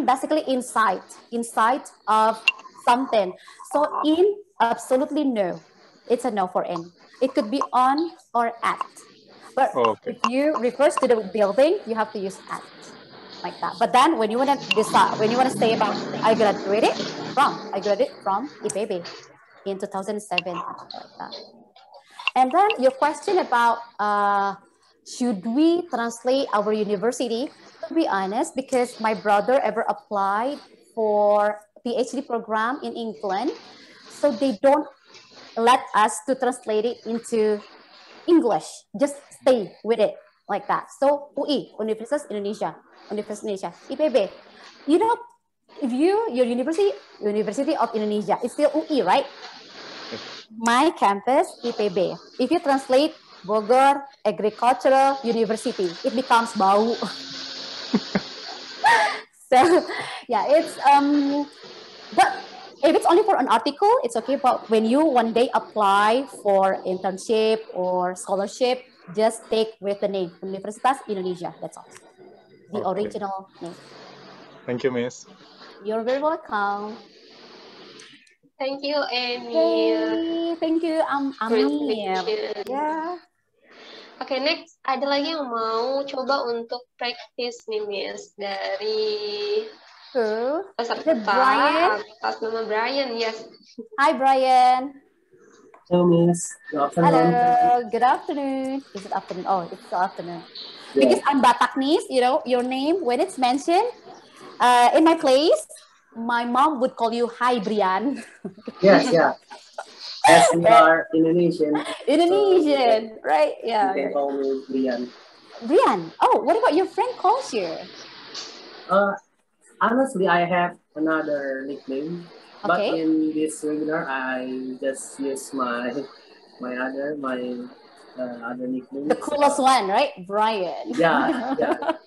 basically inside of something. So in, absolutely no. It's a no for in. It could be on or at. But Okay. if you refers to the building, you have to use at, like that. But then when you want to decide, when you want to say about I graduated from IPB in 2007, like that. And then your question about should we translate our university? To be honest, because my brother ever applied for PhD program in England, so they don't let us to translate it into English. Just stay with it like that. So UI, Universitas Indonesia, IPB. You know, if your University of Indonesia, it's still UI, right? My campus, IPB. If you translate Bogor Agricultural University, it becomes bau. So yeah, it's but if it's only for an article, it's okay. But when you one day apply for internship or scholarship, just take with the name Universitas Indonesia. That's all. the Okay. original name. Thank you, Miss. You're very welcome. Thank you, Emil. Hey, thank you, Amir. Presentation. Yeah. Oke, next ada lagi yang mau coba untuk practice nih, Miss, dari Who? peserta The Brian. atas nama Brian. Yes. Hi, Brian. Hello, Miss. Good afternoon. Hello. Good afternoon. Is it afternoon? Oh, it's still afternoon. Yeah. Because I'm Bataknis, you know, your name, when it's mentioned in my place, my mom would call you Hi, Brian. Yes, yeah. As we are Indonesian, Indonesian, right? you Yeah. can call me Brian. Brian. Oh, what about your friend calls you? Honestly, I have another nickname, but Okay. in this webinar, I just use my other nickname. The coolest one, right? Brian. Yeah, yeah.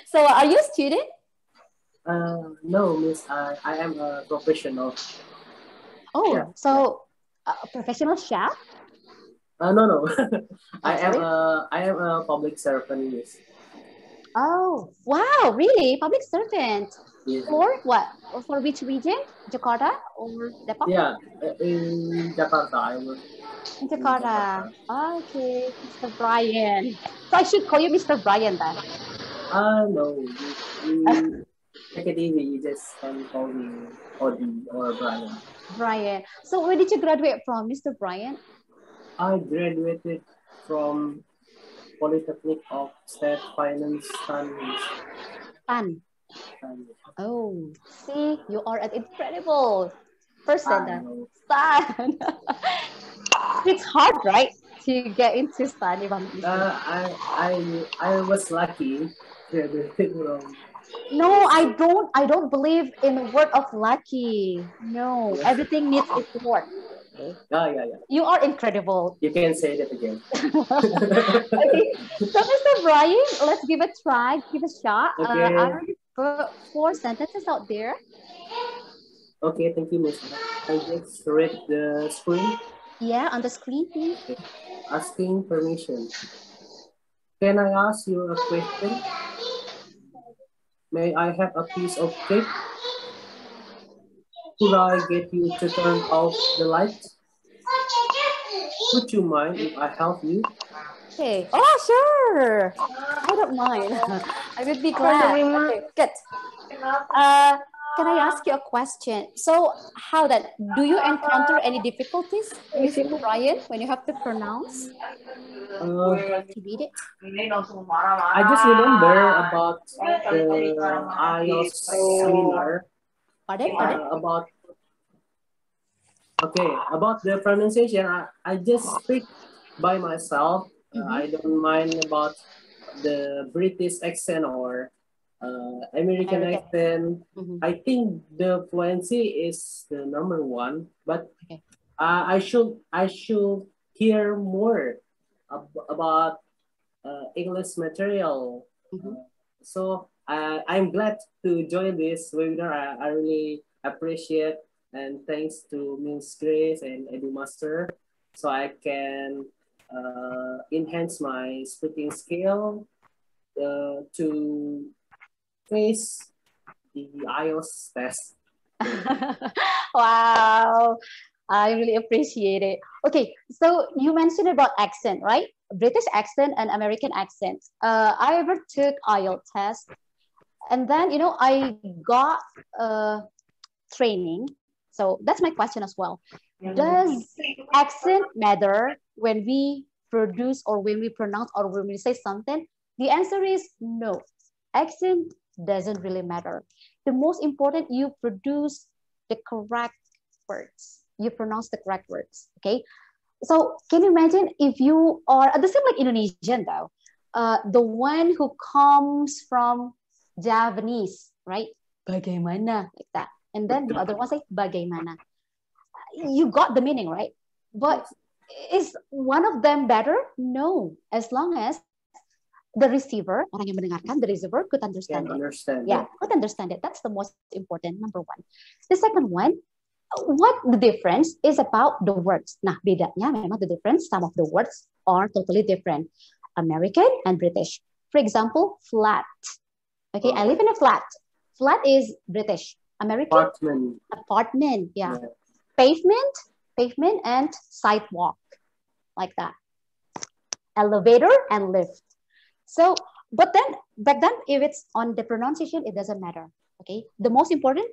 So are you a student? No, Miss. I am a professional. Oh, Yeah. so a professional chef? No. I am sorry? a public servant, Miss. Oh, wow, really? Public servant. Yeah. For what? Or for which region? Jakarta or Depok? Yeah, in Jakarta, I work. In Jakarta. Okay, Mr. Brian. So I should call you Mr. Brian then. No, you take it easy. You just can call me Odi or Brian. Brian. So where did you graduate from, Mr. Brian? I graduated from Polytechnic of State Finance Studies. Tan. Oh, see, you are an incredible person then. Stan. It's hard, right, to get into Stan, if I'm I was lucky graduated from. No, I don't believe in the word of lucky. No, everything needs effort. Okay. Yeah. You are incredible. You can say that again. Okay. So, Mr. Brian, let's give it a try, give it a shot. Okay. I already put 4 sentences out there. Okay, thank you, Miss. I just read the screen. Yeah, on the screen, please. Okay. Asking permission. Can I ask you a question? May I have a piece of cake? Could I get you to turn off the lights? Would you mind if I help you? Okay. Oh, sure. I don't mind. I would be glad. Okay, good. Can I ask you a question? So, how that? Do you encounter any difficulties, Mr. Brian, when you have to pronounce? To read it? I just remember about the IELTS seminar. Pardon? About the pronunciation. I just speak by myself. I don't mind about the British accent or American accent. I think the fluency is the number one, but I should hear more about English material. So I'm glad to join this webinar. I really appreciate, and thanks to Miss Grace and EduMaster, so I can enhance my speaking skill to face the IELTS test. Wow, I really appreciate it. Okay, so you mentioned about accent, right? British accent and American accent. I ever took IELTS test, and then I got training. So that's my question as well. Does accent matter when we produce or when we pronounce or when we say something? The answer is no. Accent doesn't really matter. The most important, you produce the correct words. You pronounce the correct words, okay? So can you imagine if you are, the same like Indonesian though, the one who comes from Javanese, right? Bagaimana, like that. And then the other one say bagaimana. You got the meaning, right? But is one of them better? No, as long as the receiver, orang yang mendengarkan, the receiver could understand it. Yeah, could understand it. That's the most important, number one. The second one, what the difference is about the words. Nah, bedanya memang the difference, some of the words are totally different. American and British. For example, flat. Okay, I live in a flat. Flat is British. American? Apartment. Apartment, yeah. Yeah. Pavement and sidewalk, like that. Elevator and lift. So, but then back then, if it's on the pronunciation, it doesn't matter. Okay, the most important,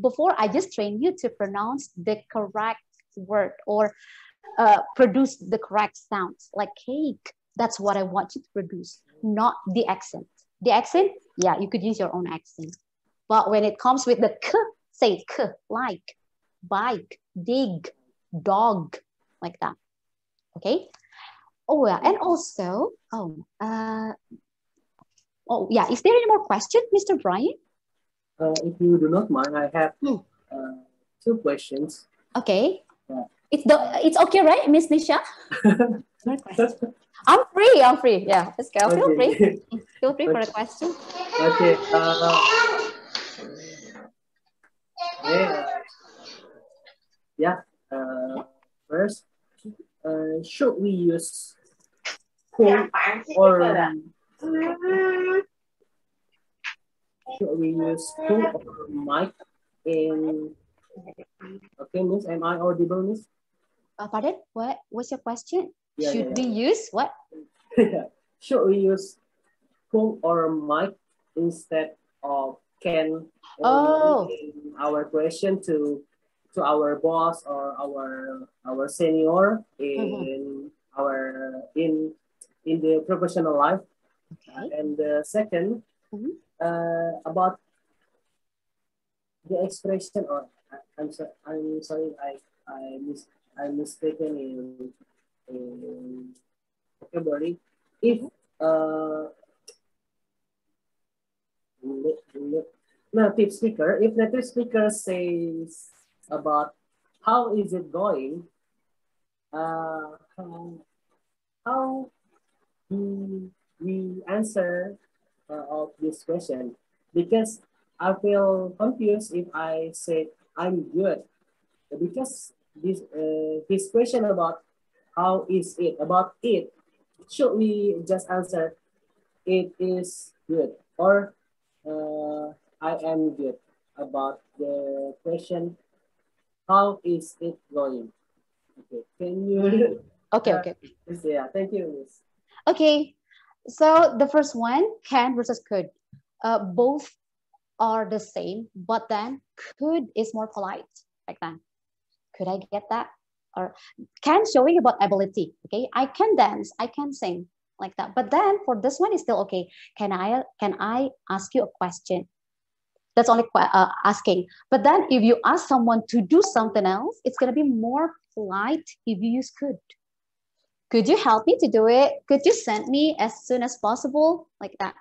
before I just train you to pronounce the correct word or produce the correct sounds, like cake. That's what I want you to produce, not the accent. The accent, yeah, you could use your own accent. But when it comes with the k, say k, like, bike, dig, dog, like that. Okay. Oh yeah, and also, oh yeah, is there any more question, Mr. Brian? If you do not mind, I have two questions. Okay. Yeah. It's okay, right, Miss Nisha? I'm free. Yeah, let's go. Okay. Feel free. Feel free for a Okay. question. Okay. Yeah. First, should we use cool or mic in? Okay, Miss, am I audible, Miss? Pardon? What's your question? Yeah, Should we use what? Should we use cool or mic instead of can? Oh. In our question to our boss or our senior in in the professional life. Okay. And the second about the expression, or I'm sorry, I'm mistaken in vocabulary. If native speaker says about how is it going, how we answer of this question, because I feel confused if I say I'm good, because this question about how is it, about it, should we just answer it is good, or I am good, about the question how is it going? Okay, can you? Okay. Yeah, thank you, Miss. Okay, so the first one, can versus could. Both are the same, but then could is more polite. Like that. Could I get that? Or can showing about ability. Okay, I can dance, I can sing, like that. But then for this one, it's still okay. Can I ask you a question? That's only asking. But then if you ask someone to do something else, it's gonna be more polite if you use could. Could you help me to do it? Could you send me as soon as possible? Like that.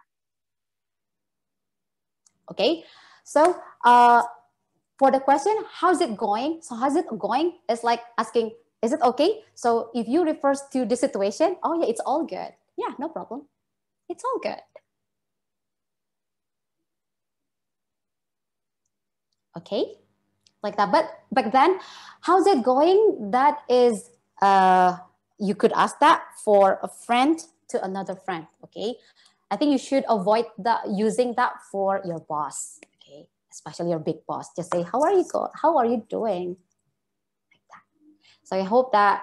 Okay. So for the question, how's it going? So how's it going? It's like asking, is it okay? So if you refers to the situation, oh yeah, it's all good. Yeah, no problem. It's all good. Okay, like that. But back then, how's it going? That is, you could ask that for a friend to another friend. Okay, I think you should avoid that, using that for your boss. Okay, especially your big boss. Just say, how are you doing? Like that. So I hope that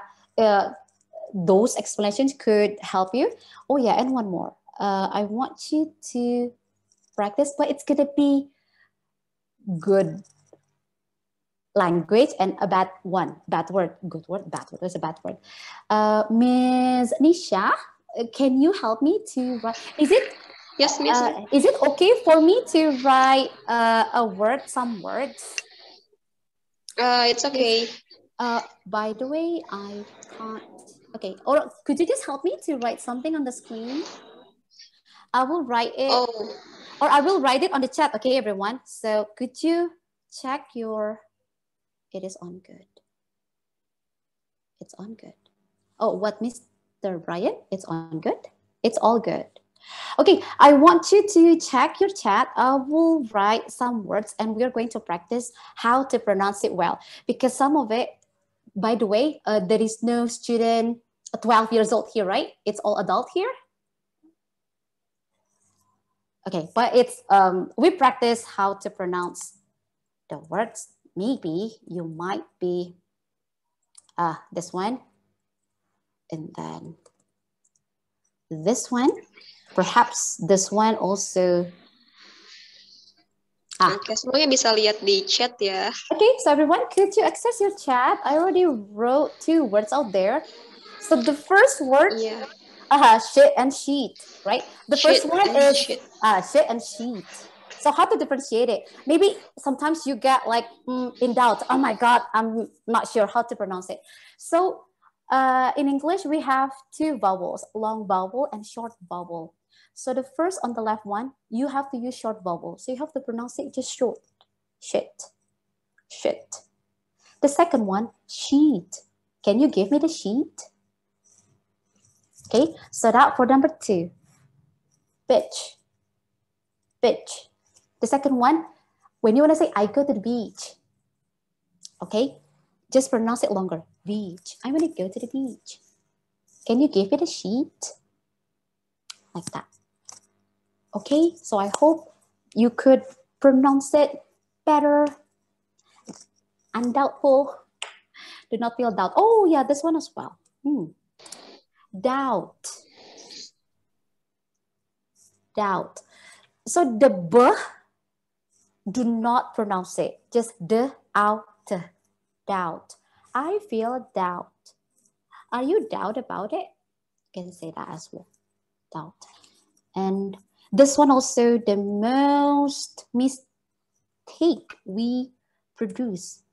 those explanations could help you. Oh yeah, and one more. I want you to practice, but it's gonna be good language and a bad one. Bad word, good word, bad word. There's a bad word. Ms. Nisha, can you help me to write? Is it? Yes, Miss. Is it okay for me to write a word, some words? It's okay. By the way, I can't. Okay, or could you just help me to write something on the screen? I will write it, or I will write it on the chat. Okay, everyone. So could you check your? It is on good. It's on good. Oh, what, Mr. Brian? It's on good. It's all good. Okay, I want you to check your chat. I will write some words and we're going to practice how to pronounce it well. Because some of it, by the way, there is no student 12 years old here, right? It's all adult here. Okay, but it's we practice how to pronounce the words. Maybe you might be this one, and then this one. Perhaps this one also. Oke, semuanya bisa lihat di chat ya. Okay, so everyone, could you access your chat? I already wrote 2 words out there. So the first word, shit and sheet, right? The Shit first one and is shit. Shit and sheet. So how to differentiate it? Maybe sometimes you get like in doubt. Oh my God, I'm not sure how to pronounce it. So in English, we have 2 vowels, long vowel and short vowel. So the first on the left one, you have to use short vowel. So you have to pronounce it just short. Shit. Shit. The second one, sheet. Can you give me the sheet? Okay, so that for number 2. Bitch. Bitch. The second one, when you want to say, I go to the beach. Okay, just pronounce it longer. Beach. I want to go to the beach. Can you give me the sheet? Like that. Okay, so I hope you could pronounce it better. I'm doubtful. Do not feel doubt. Oh yeah, this one as well. Doubt. Doubt. So the b, do not pronounce it. Just the out. Doubt. I feel doubt. Are you doubt about it? You can say that as well. Doubt. And this one also, the most mistake we produce.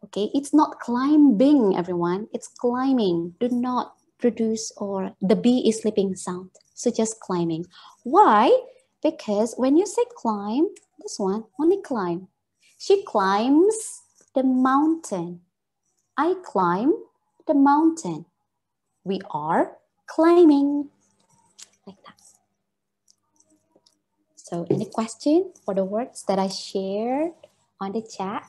Okay, it's not climbing, everyone. It's climbing. Do not produce or the B is sleeping sound. So just climbing. Why? Because when you say climb, this one, only climb. She climbs the mountain. I climb the mountain. We are climbing. Like that. So any question for the words that I shared on the chat?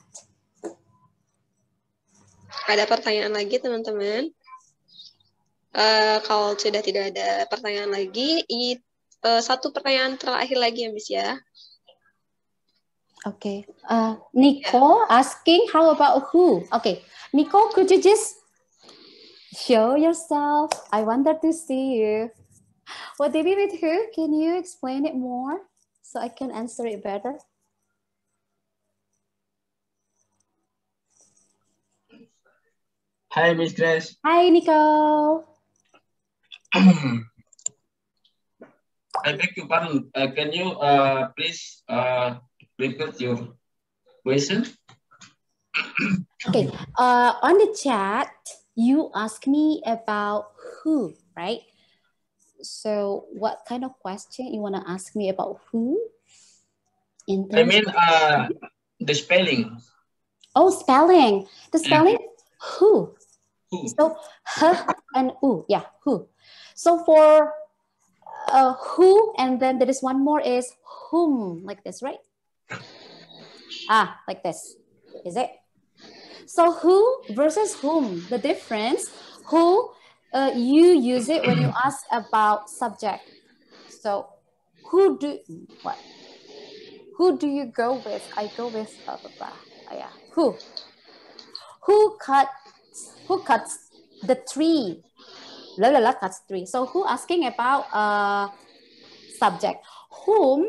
Ada pertanyaan lagi, teman-teman? Kalau sudah tidak ada pertanyaan lagi, satu pertanyaan terakhir lagi ya, Miss ya. Okay. Nico asking, how about who? Okay. Nico, could you just show yourself? I wanted to see you. What did you with who? Can you explain it more so I can answer it better? Hi, Miss Grace. Hi, Nico. I beg your pardon. Can you please repeat your question? Okay. On the chat, you asked me about who, right? So what kind of question you want to ask me about who? I mean the spelling. Oh, spelling. The spelling, who. Who. So h and u, yeah, who. So for who, and then there is one more is whom, like this, right? Like this, is it? So who versus whom, the difference, who, you use it when you ask about subject. So who do you go with? I go with blah, blah, blah. Yeah. Who cuts the tree? La cuts tree. So who asking about subject? Whom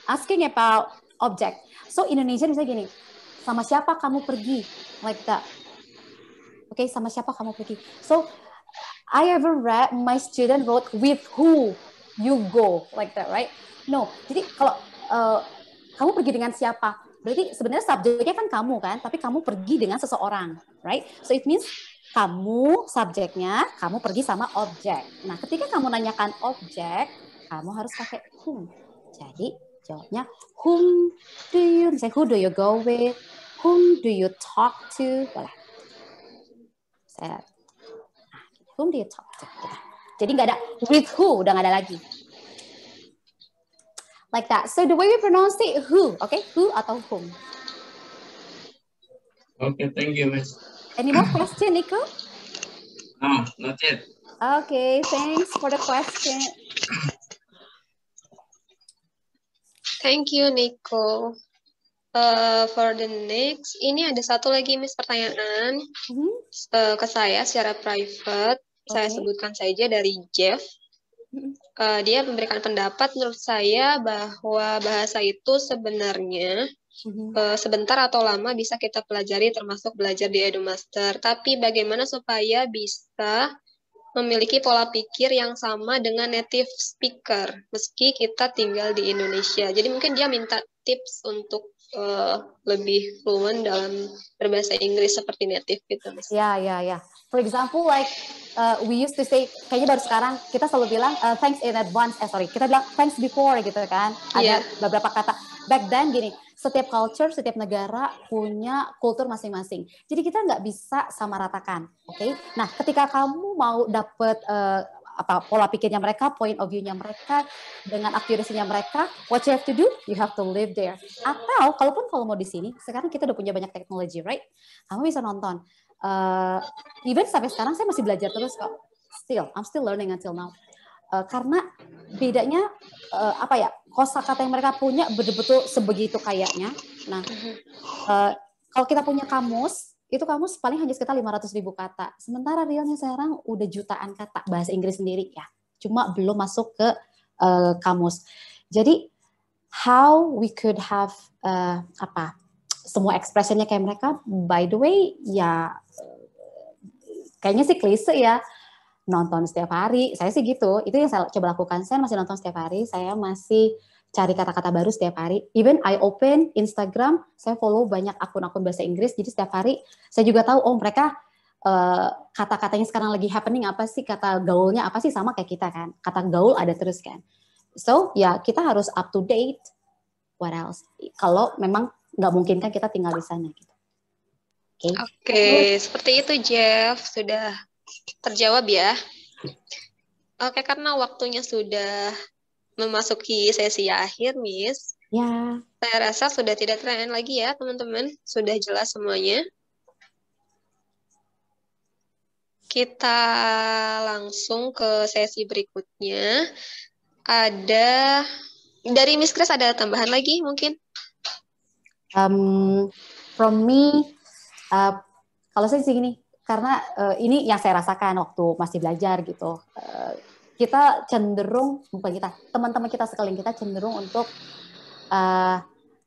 asking about object. So Indonesian misalnya gini, sama siapa kamu pergi? Like that. Okay, sama siapa kamu pergi? So I ever read my student wrote with who you go, like that, right? No, jadi kalau kamu pergi dengan siapa? Berarti sebenarnya subjeknya kan kamu kan, tapi kamu pergi dengan seseorang, right? So it means kamu subjeknya, kamu pergi sama objek. Nah, ketika kamu nanyakan objek, kamu harus pakai whom. Jadi jawabnya whom do you, misalnya who do you go with, whom do you talk to, boleh. Whom do you talk to? Jadi nggak ada with who, udah nggak ada lagi. Like that. So the way we pronounce it, who, okay? Who atau whom. Okay, thank you, Miss. Any more question, Nico? No, not yet. Okay, thanks for the question. Thank you, Nico. For the next, ini ada satu lagi Miss pertanyaan ke saya secara private. Saya sebutkan saja dari Jeff. Dia memberikan pendapat menurut saya bahwa bahasa itu sebenarnya sebentar atau lama bisa kita pelajari termasuk belajar di EduMaster. Tapi bagaimana supaya bisa memiliki pola pikir yang sama dengan native speaker meski kita tinggal di Indonesia. Jadi mungkin dia minta tips untuk lebih fluent dalam berbahasa Inggris seperti native gitu. Ya. For example, like we used to say, kayaknya baru sekarang kita selalu bilang thanks in advance. Kita bilang thanks before gitu kan. Ada beberapa kata. Back then gini, setiap culture, setiap negara punya kultur masing-masing. Jadi kita nggak bisa samaratakan, oke? Nah, ketika kamu mau dapet pola pikirnya mereka, point of view-nya mereka, dengan accuracy-nya mereka, what you have to do, you have to live there. Atau, kalau mau di sini, sekarang kita udah punya banyak teknologi, right? Kamu bisa nonton. Even sampai sekarang saya masih belajar terus kok. I'm still learning until now. Karena bedanya kosakata yang mereka punya betul-betul sebegitu kayaknya. Nah, kalau kita punya kamus, itu kamus paling hanya sekitar 500.000 kata. Sementara realnya sekarang udah jutaan kata bahasa Inggris sendiri ya. Cuma belum masuk ke kamus. Jadi how we could have semua expressionnya kayak mereka, by the way, ya kayaknya sih klise ya. Nonton setiap hari, saya sih gitu. Itu yang saya coba lakukan. Saya masih nonton setiap hari, saya masih cari kata-kata baru setiap hari. Even I open Instagram, saya follow banyak akun-akun bahasa Inggris, jadi setiap hari saya juga tahu, mereka kata-katanya sekarang lagi happening apa sih, kata gaulnya apa sih, sama kayak kita kan. Kata gaul ada terus kan. So, ya kita harus up to date. What else? Kalau memang nggak mungkin kan kita tinggal di sana gitu. Oke, seperti itu Jeff, sudah terjawab ya. Oke, karena waktunya sudah memasuki sesi akhir, Miss. Ya. Saya rasa sudah tidak terlalu lagi ya, teman-teman. Sudah jelas semuanya. Kita langsung ke sesi berikutnya. Ada dari Miss Grace ada tambahan lagi mungkin? From me, kalau saya sih gini, karena ini yang saya rasakan waktu masih belajar gitu. Kita cenderung, bukan kita, teman-teman kita sekalian kita cenderung untuk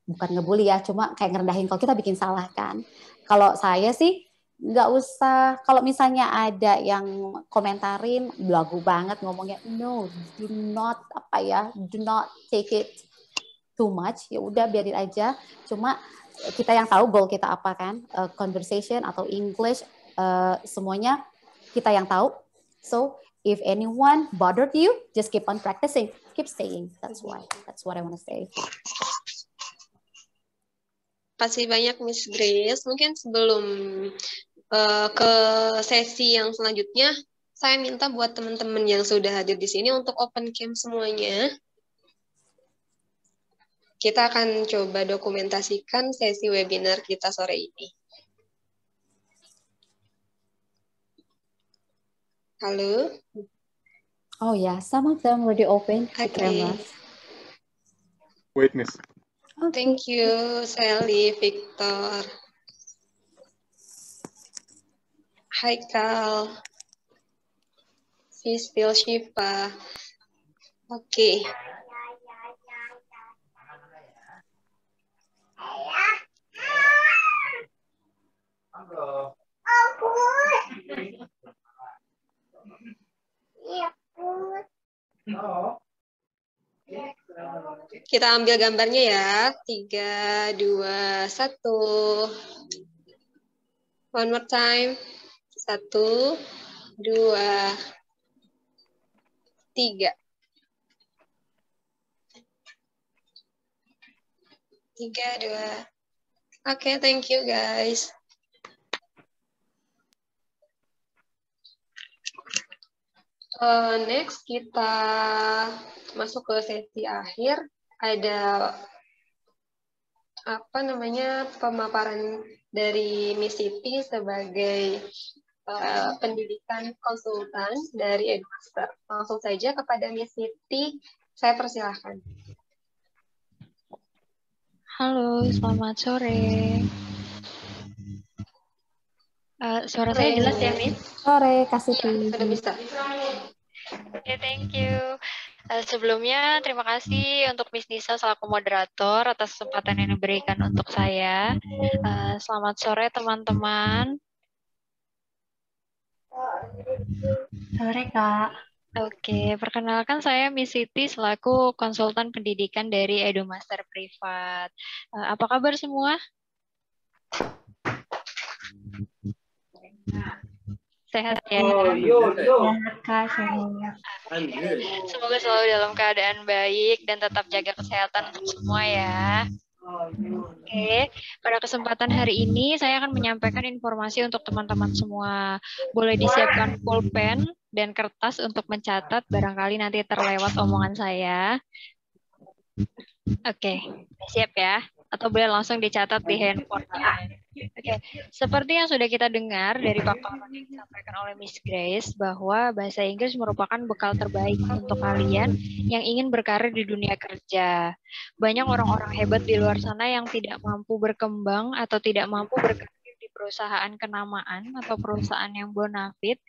bukan ngebully ya, cuma kayak ngerendahin kalau kita bikin salah kan. Kalau saya sih nggak usah, kalau misalnya ada yang komentarin belagu banget ngomongnya, no, do not take it too much, ya udah biarin aja. Cuma kita yang tahu goal kita apa kan, conversation atau English, semuanya kita yang tahu. So if anyone bothered you, just keep on practicing, keep saying. That's what I want to say. Kasih banyak Miss Grace. Mungkin sebelum ke sesi yang selanjutnya, saya minta buat teman-teman yang sudah hadir di sini untuk open cam semuanya. Kita akan coba dokumentasikan sesi webinar kita sore ini. Halo? Oh yeah, some of them already open the cameras. Wait, Miss. Okay. Thank you, Sally, Victor. Haikal. Sisil, Shiva. Oke. Kita ambil gambarnya ya. 3, 2, 1. One more time. 1, 2, 3. 3, 2. Oke, thank you guys. Next kita masuk ke sesi akhir. Ada pemaparan dari Miss Siti sebagai pendidikan konsultan dari EduMaster. Langsung saja kepada Miss Siti, saya persilahkan. Halo, selamat sore. Suara saya jelas ya, Miss? Sore, Kasih Sudah bisa. Oke, thank you. Sebelumnya, terima kasih untuk Miss Nisa selaku moderator atas kesempatan yang diberikan untuk saya. Selamat sore, teman-teman. Sore, Kak. Oke, perkenalkan saya Miss Siti selaku konsultan pendidikan dari EduMaster Privat. Apa kabar semua? Sehat ya? Sehat, Kak. Sehat. Semoga selalu dalam keadaan baik dan tetap jaga kesehatan untuk semua ya. Oke, pada kesempatan hari ini saya akan menyampaikan informasi untuk teman-teman semua. Boleh disiapkan pulpen dan kertas untuk mencatat, barangkali nanti terlewat omongan saya. Oke, siap ya? Atau boleh langsung dicatat di handphone. Oke, seperti yang sudah kita dengar dari paparan yang disampaikan oleh Miss Grace, bahwa bahasa Inggris merupakan bekal terbaik untuk kalian yang ingin berkarir di dunia kerja. Banyak orang-orang hebat di luar sana yang tidak mampu berkembang atau tidak mampu berkarir di perusahaan kenamaan atau perusahaan yang bonafit,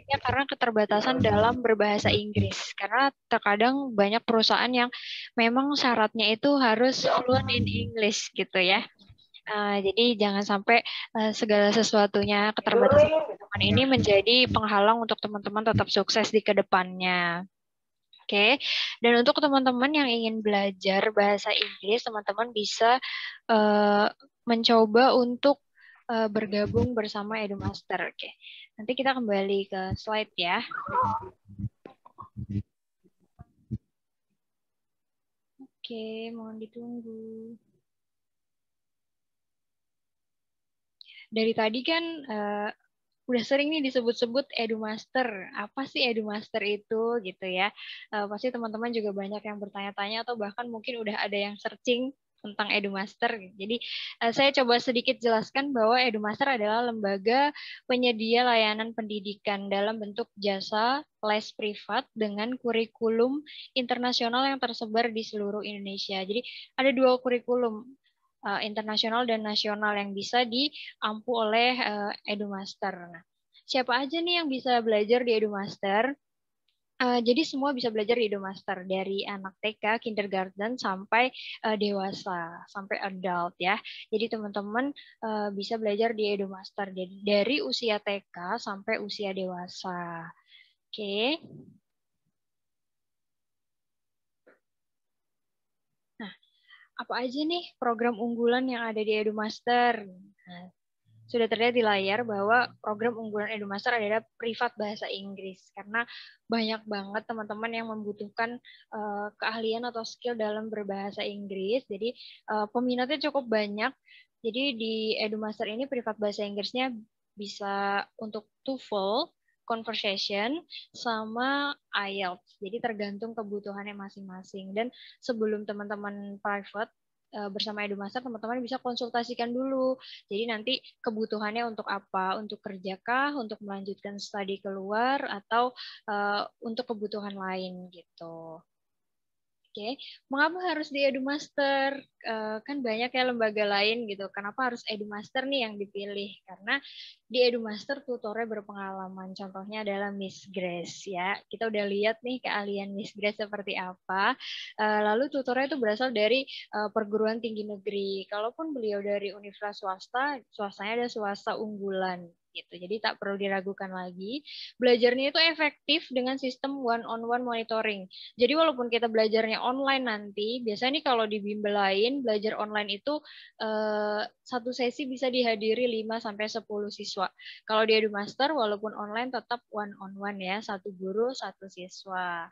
ya karena keterbatasan dalam berbahasa Inggris. Karena terkadang banyak perusahaan yang memang syaratnya itu harus fluent in English gitu ya. Jadi jangan sampai segala sesuatunya keterbatasan teman-teman ini menjadi penghalang untuk teman-teman tetap sukses di kedepannya. Oke, dan untuk teman-teman yang ingin belajar bahasa Inggris, teman-teman bisa mencoba untuk bergabung bersama EduMaster. Oke, nanti kita kembali ke slide ya. Oke, mohon ditunggu. Dari tadi kan udah sering nih disebut-sebut EduMaster. Apa sih EduMaster itu gitu ya? Pasti teman-teman juga banyak yang bertanya-tanya atau bahkan mungkin udah ada yang searching tentang EduMaster. Jadi saya coba sedikit jelaskan bahwa EduMaster adalah lembaga penyedia layanan pendidikan dalam bentuk jasa les privat dengan kurikulum internasional yang tersebar di seluruh Indonesia. Jadi ada dua kurikulum, internasional dan nasional yang bisa diampu oleh EduMaster. Nah, siapa aja nih yang bisa belajar di EduMaster? Jadi semua bisa belajar di EduMaster, dari anak TK, kindergarten sampai dewasa, sampai adult ya. Jadi teman-teman bisa belajar di EduMaster dari usia TK sampai usia dewasa. Oke. Nah, apa aja nih program unggulan yang ada di EduMaster? Nah, sudah terlihat di layar bahwa program unggulan EduMaster adalah privat bahasa Inggris, karena banyak banget teman-teman yang membutuhkan keahlian atau skill dalam berbahasa Inggris. Jadi peminatnya cukup banyak. Jadi di EduMaster ini privat bahasa Inggrisnya bisa untuk TOEFL, conversation, sama IELTS. Jadi tergantung kebutuhannya masing-masing. Dan sebelum teman-teman private bersama EduMaster, teman-teman bisa konsultasikan dulu. Jadi nanti kebutuhannya untuk apa? Untuk kerjakah? Untuk melanjutkan studi keluar? Atau untuk kebutuhan lain gitu. Oke, mengapa harus di EduMaster? Kan banyak ya lembaga lain gitu. Kenapa harus EduMaster nih yang dipilih? Karena di EduMaster tutornya berpengalaman. Contohnya adalah Miss Grace ya. Kita udah lihat nih keahlian Miss Grace seperti apa. Lalu tutornya itu berasal dari perguruan tinggi negeri. Kalaupun beliau dari universitas swasta, swastanya ada swasta unggulan gitu. Jadi tak perlu diragukan lagi. Belajarnya itu efektif dengan sistem one-on-one monitoring. Jadi walaupun kita belajarnya online nanti, biasanya nih kalau di bimbel lain, belajar online itu satu sesi bisa dihadiri 5-10 siswa. Kalau di EduMaster, walaupun online tetap one-on-one ya, satu guru, satu siswa.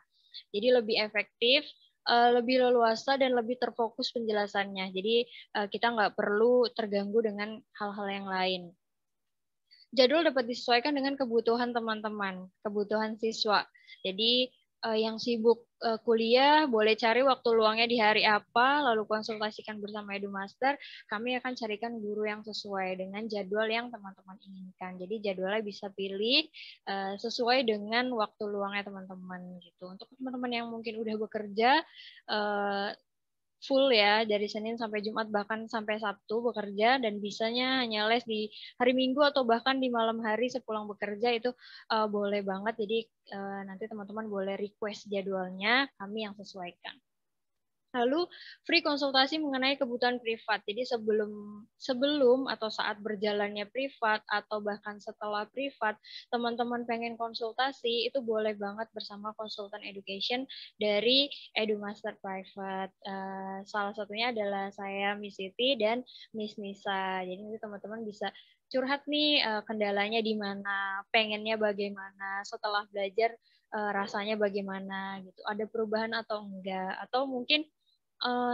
Jadi lebih efektif, lebih leluasa, dan lebih terfokus penjelasannya. Jadi kita nggak perlu terganggu dengan hal-hal yang lain. Jadwal dapat disesuaikan dengan kebutuhan teman-teman, kebutuhan siswa. Jadi yang sibuk kuliah boleh cari waktu luangnya di hari apa, lalu konsultasikan bersama EduMaster. Kami akan carikan guru yang sesuai dengan jadwal yang teman-teman inginkan. Jadi jadwalnya bisa pilih sesuai dengan waktu luangnya teman-teman gitu. Untuk teman-teman yang mungkin udah bekerja, full ya, dari Senin sampai Jumat bahkan sampai Sabtu bekerja, dan bisanya hanya les di hari Minggu atau bahkan di malam hari sepulang bekerja, itu boleh banget. Jadi nanti teman-teman boleh request jadwalnya, kami yang sesuaikan. Lalu free konsultasi mengenai kebutuhan privat. Jadi sebelum atau saat berjalannya privat atau bahkan setelah privat, teman-teman pengen konsultasi, itu boleh banget bersama konsultan education dari EduMaster Private. Salah satunya adalah saya, Miss Siti, dan Miss Nisa. Jadi nanti teman-teman bisa curhat nih kendalanya di mana, pengennya bagaimana, setelah belajar rasanya bagaimana gitu. Ada perubahan atau enggak, atau mungkin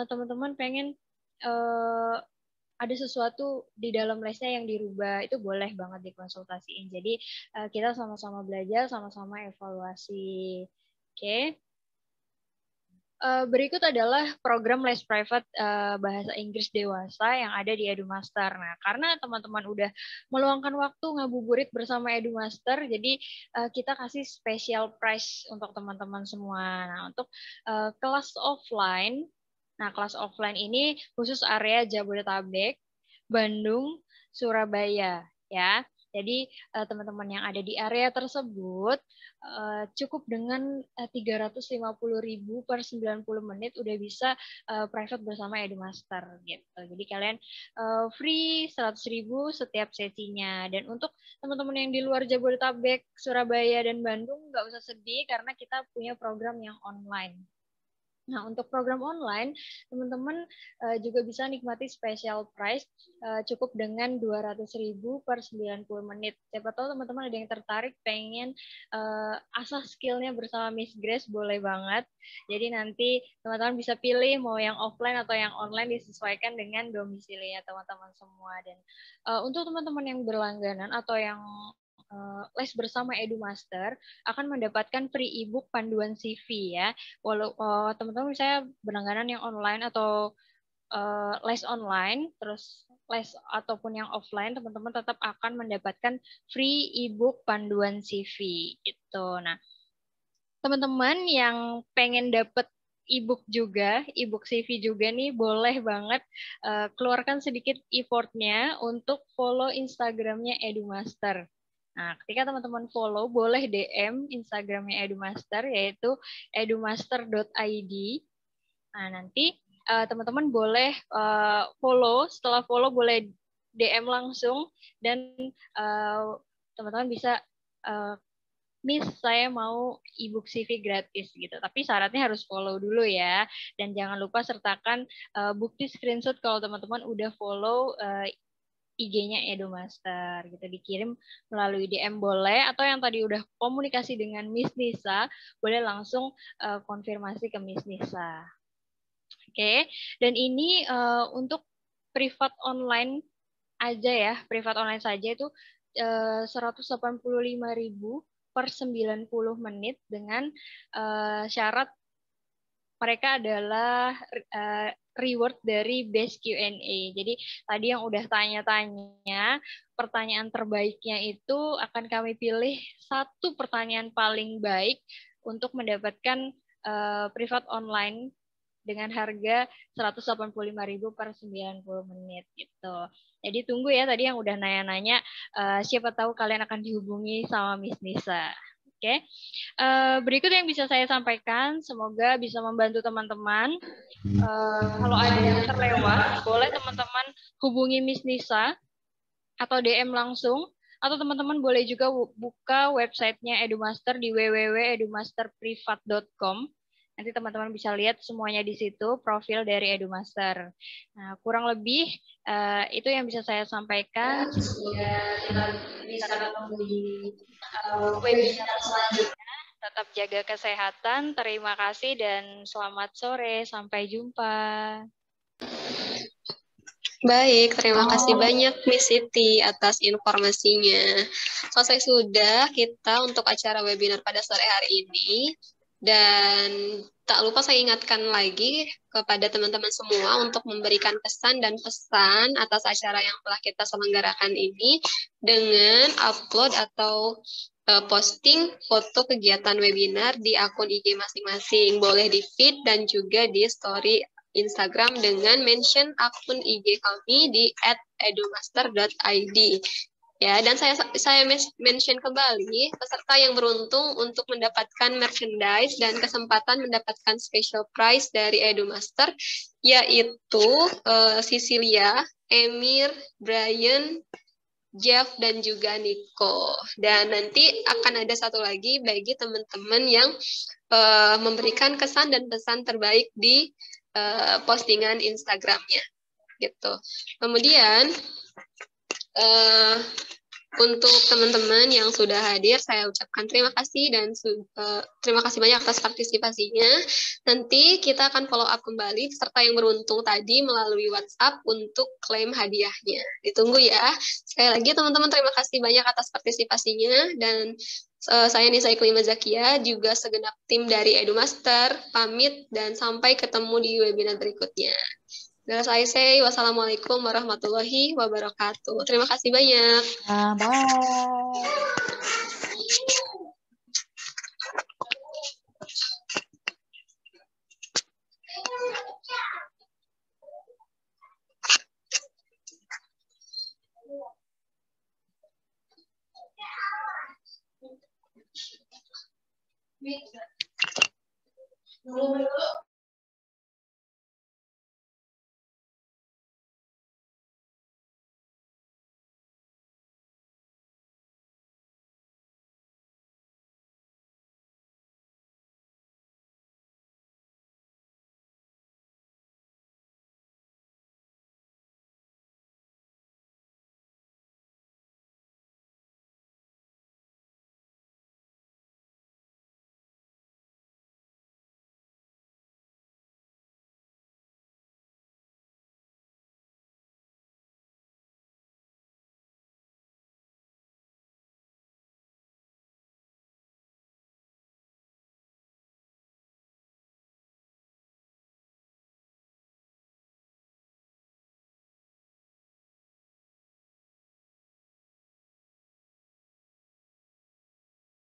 teman-teman pengen ada sesuatu di dalam lesnya yang dirubah, itu boleh banget dikonsultasiin. Jadi kita sama-sama belajar, sama-sama evaluasi. Oke. Berikut adalah program les private bahasa Inggris dewasa yang ada di EduMaster. Nah, karena teman-teman udah meluangkan waktu ngabuburit bersama EduMaster, jadi kita kasih special price untuk teman-teman semua. Nah, untuk kelas offline, kelas offline ini khusus area Jabodetabek, Bandung, Surabaya, ya. Jadi teman-teman yang ada di area tersebut cukup dengan 350.000 per 90 menit udah bisa private bersama EduMaster gitu. Jadi kalian free 100.000 setiap sesinya. Dan untuk teman-teman yang di luar Jabodetabek, Surabaya, dan Bandung nggak usah sedih karena kita punya program yang online. Nah, untuk program online, teman-teman juga bisa nikmati special price cukup dengan 200.000 per 90 menit. Siapa tahu teman-teman ada yang tertarik pengen asah skillnya bersama Miss Grace, boleh banget. Jadi nanti teman-teman bisa pilih mau yang offline atau yang online, disesuaikan dengan domisilinya teman-teman semua. Dan untuk teman-teman yang berlangganan atau yang les bersama EduMaster akan mendapatkan free ebook panduan CV ya. Walau teman-teman misalnya berlangganan yang online atau les online, terus les ataupun yang offline, teman-teman tetap akan mendapatkan free ebook panduan CV gitu. Nah, teman-teman yang pengen dapat ebook juga, ebook CV juga nih, boleh banget keluarkan sedikit effortnya untuk follow Instagramnya EduMaster. Nah, ketika teman-teman follow, boleh DM Instagramnya EduMaster, yaitu edumaster.id. Nah, nanti teman-teman boleh follow, setelah follow boleh DM langsung, dan teman-teman bisa Miss, saya mau ebook CV gratis gitu. Tapi syaratnya harus follow dulu ya. Dan jangan lupa sertakan bukti screenshot kalau teman-teman udah follow IG-nya EduMaster gitu, dikirim melalui DM boleh, atau yang tadi udah komunikasi dengan Miss Nisa boleh langsung konfirmasi ke Miss Nisa. Oke, dan ini untuk privat online aja ya, privat online saja itu 185.000 per 90 menit dengan syarat mereka adalah reward dari best Q&A. Jadi tadi yang udah tanya-tanya, pertanyaan terbaiknya itu akan kami pilih satu pertanyaan paling baik untuk mendapatkan privat online dengan harga 185.000 per 90 menit gitu. Jadi tunggu ya tadi yang udah nanya-nanya, siapa tahu kalian akan dihubungi sama Miss Nisa. Oke, berikut yang bisa saya sampaikan, semoga bisa membantu teman-teman. Kalau ada yang terlewat, boleh teman-teman hubungi Miss Nisa atau DM langsung, atau teman-teman boleh juga buka websitenya EduMaster di www.edumasterprivat.com. Nanti teman-teman bisa lihat semuanya di situ, profil dari EduMaster. Nah, kurang lebih itu yang bisa saya sampaikan. Semoga kita bisa ketemu di webinar selanjutnya. Tetap jaga kesehatan. Terima kasih dan selamat sore. Sampai jumpa. Baik, terima kasih banyak Miss Siti atas informasinya. Selesai sudah kita untuk acara webinar pada sore hari ini. Dan tak lupa saya ingatkan lagi kepada teman-teman semua untuk memberikan pesan dan pesan atas acara yang telah kita selenggarakan ini dengan upload atau posting foto kegiatan webinar di akun IG masing-masing. Boleh di feed dan juga di story Instagram dengan mention akun IG kami di @edumaster.id. Ya, dan saya mention kembali peserta yang beruntung untuk mendapatkan merchandise dan kesempatan mendapatkan special prize dari EduMaster yaitu Cecilia, Emir, Brian, Jeff, dan juga Nico. Dan nanti akan ada satu lagi bagi teman-teman yang memberikan kesan dan pesan terbaik di postingan Instagramnya. Gitu. Kemudian untuk teman-teman yang sudah hadir, saya ucapkan terima kasih dan terima kasih banyak atas partisipasinya. Nanti kita akan follow up kembali peserta yang beruntung tadi melalui WhatsApp untuk klaim hadiahnya. Ditunggu ya. Sekali lagi teman-teman terima kasih banyak atas partisipasinya dan saya Nisa Iklima Zakia, juga segenap tim dari EduMaster, pamit dan sampai ketemu di webinar berikutnya. That's I say, wassalamualaikum warahmatullahi wabarakatuh. Terima kasih banyak. Bye.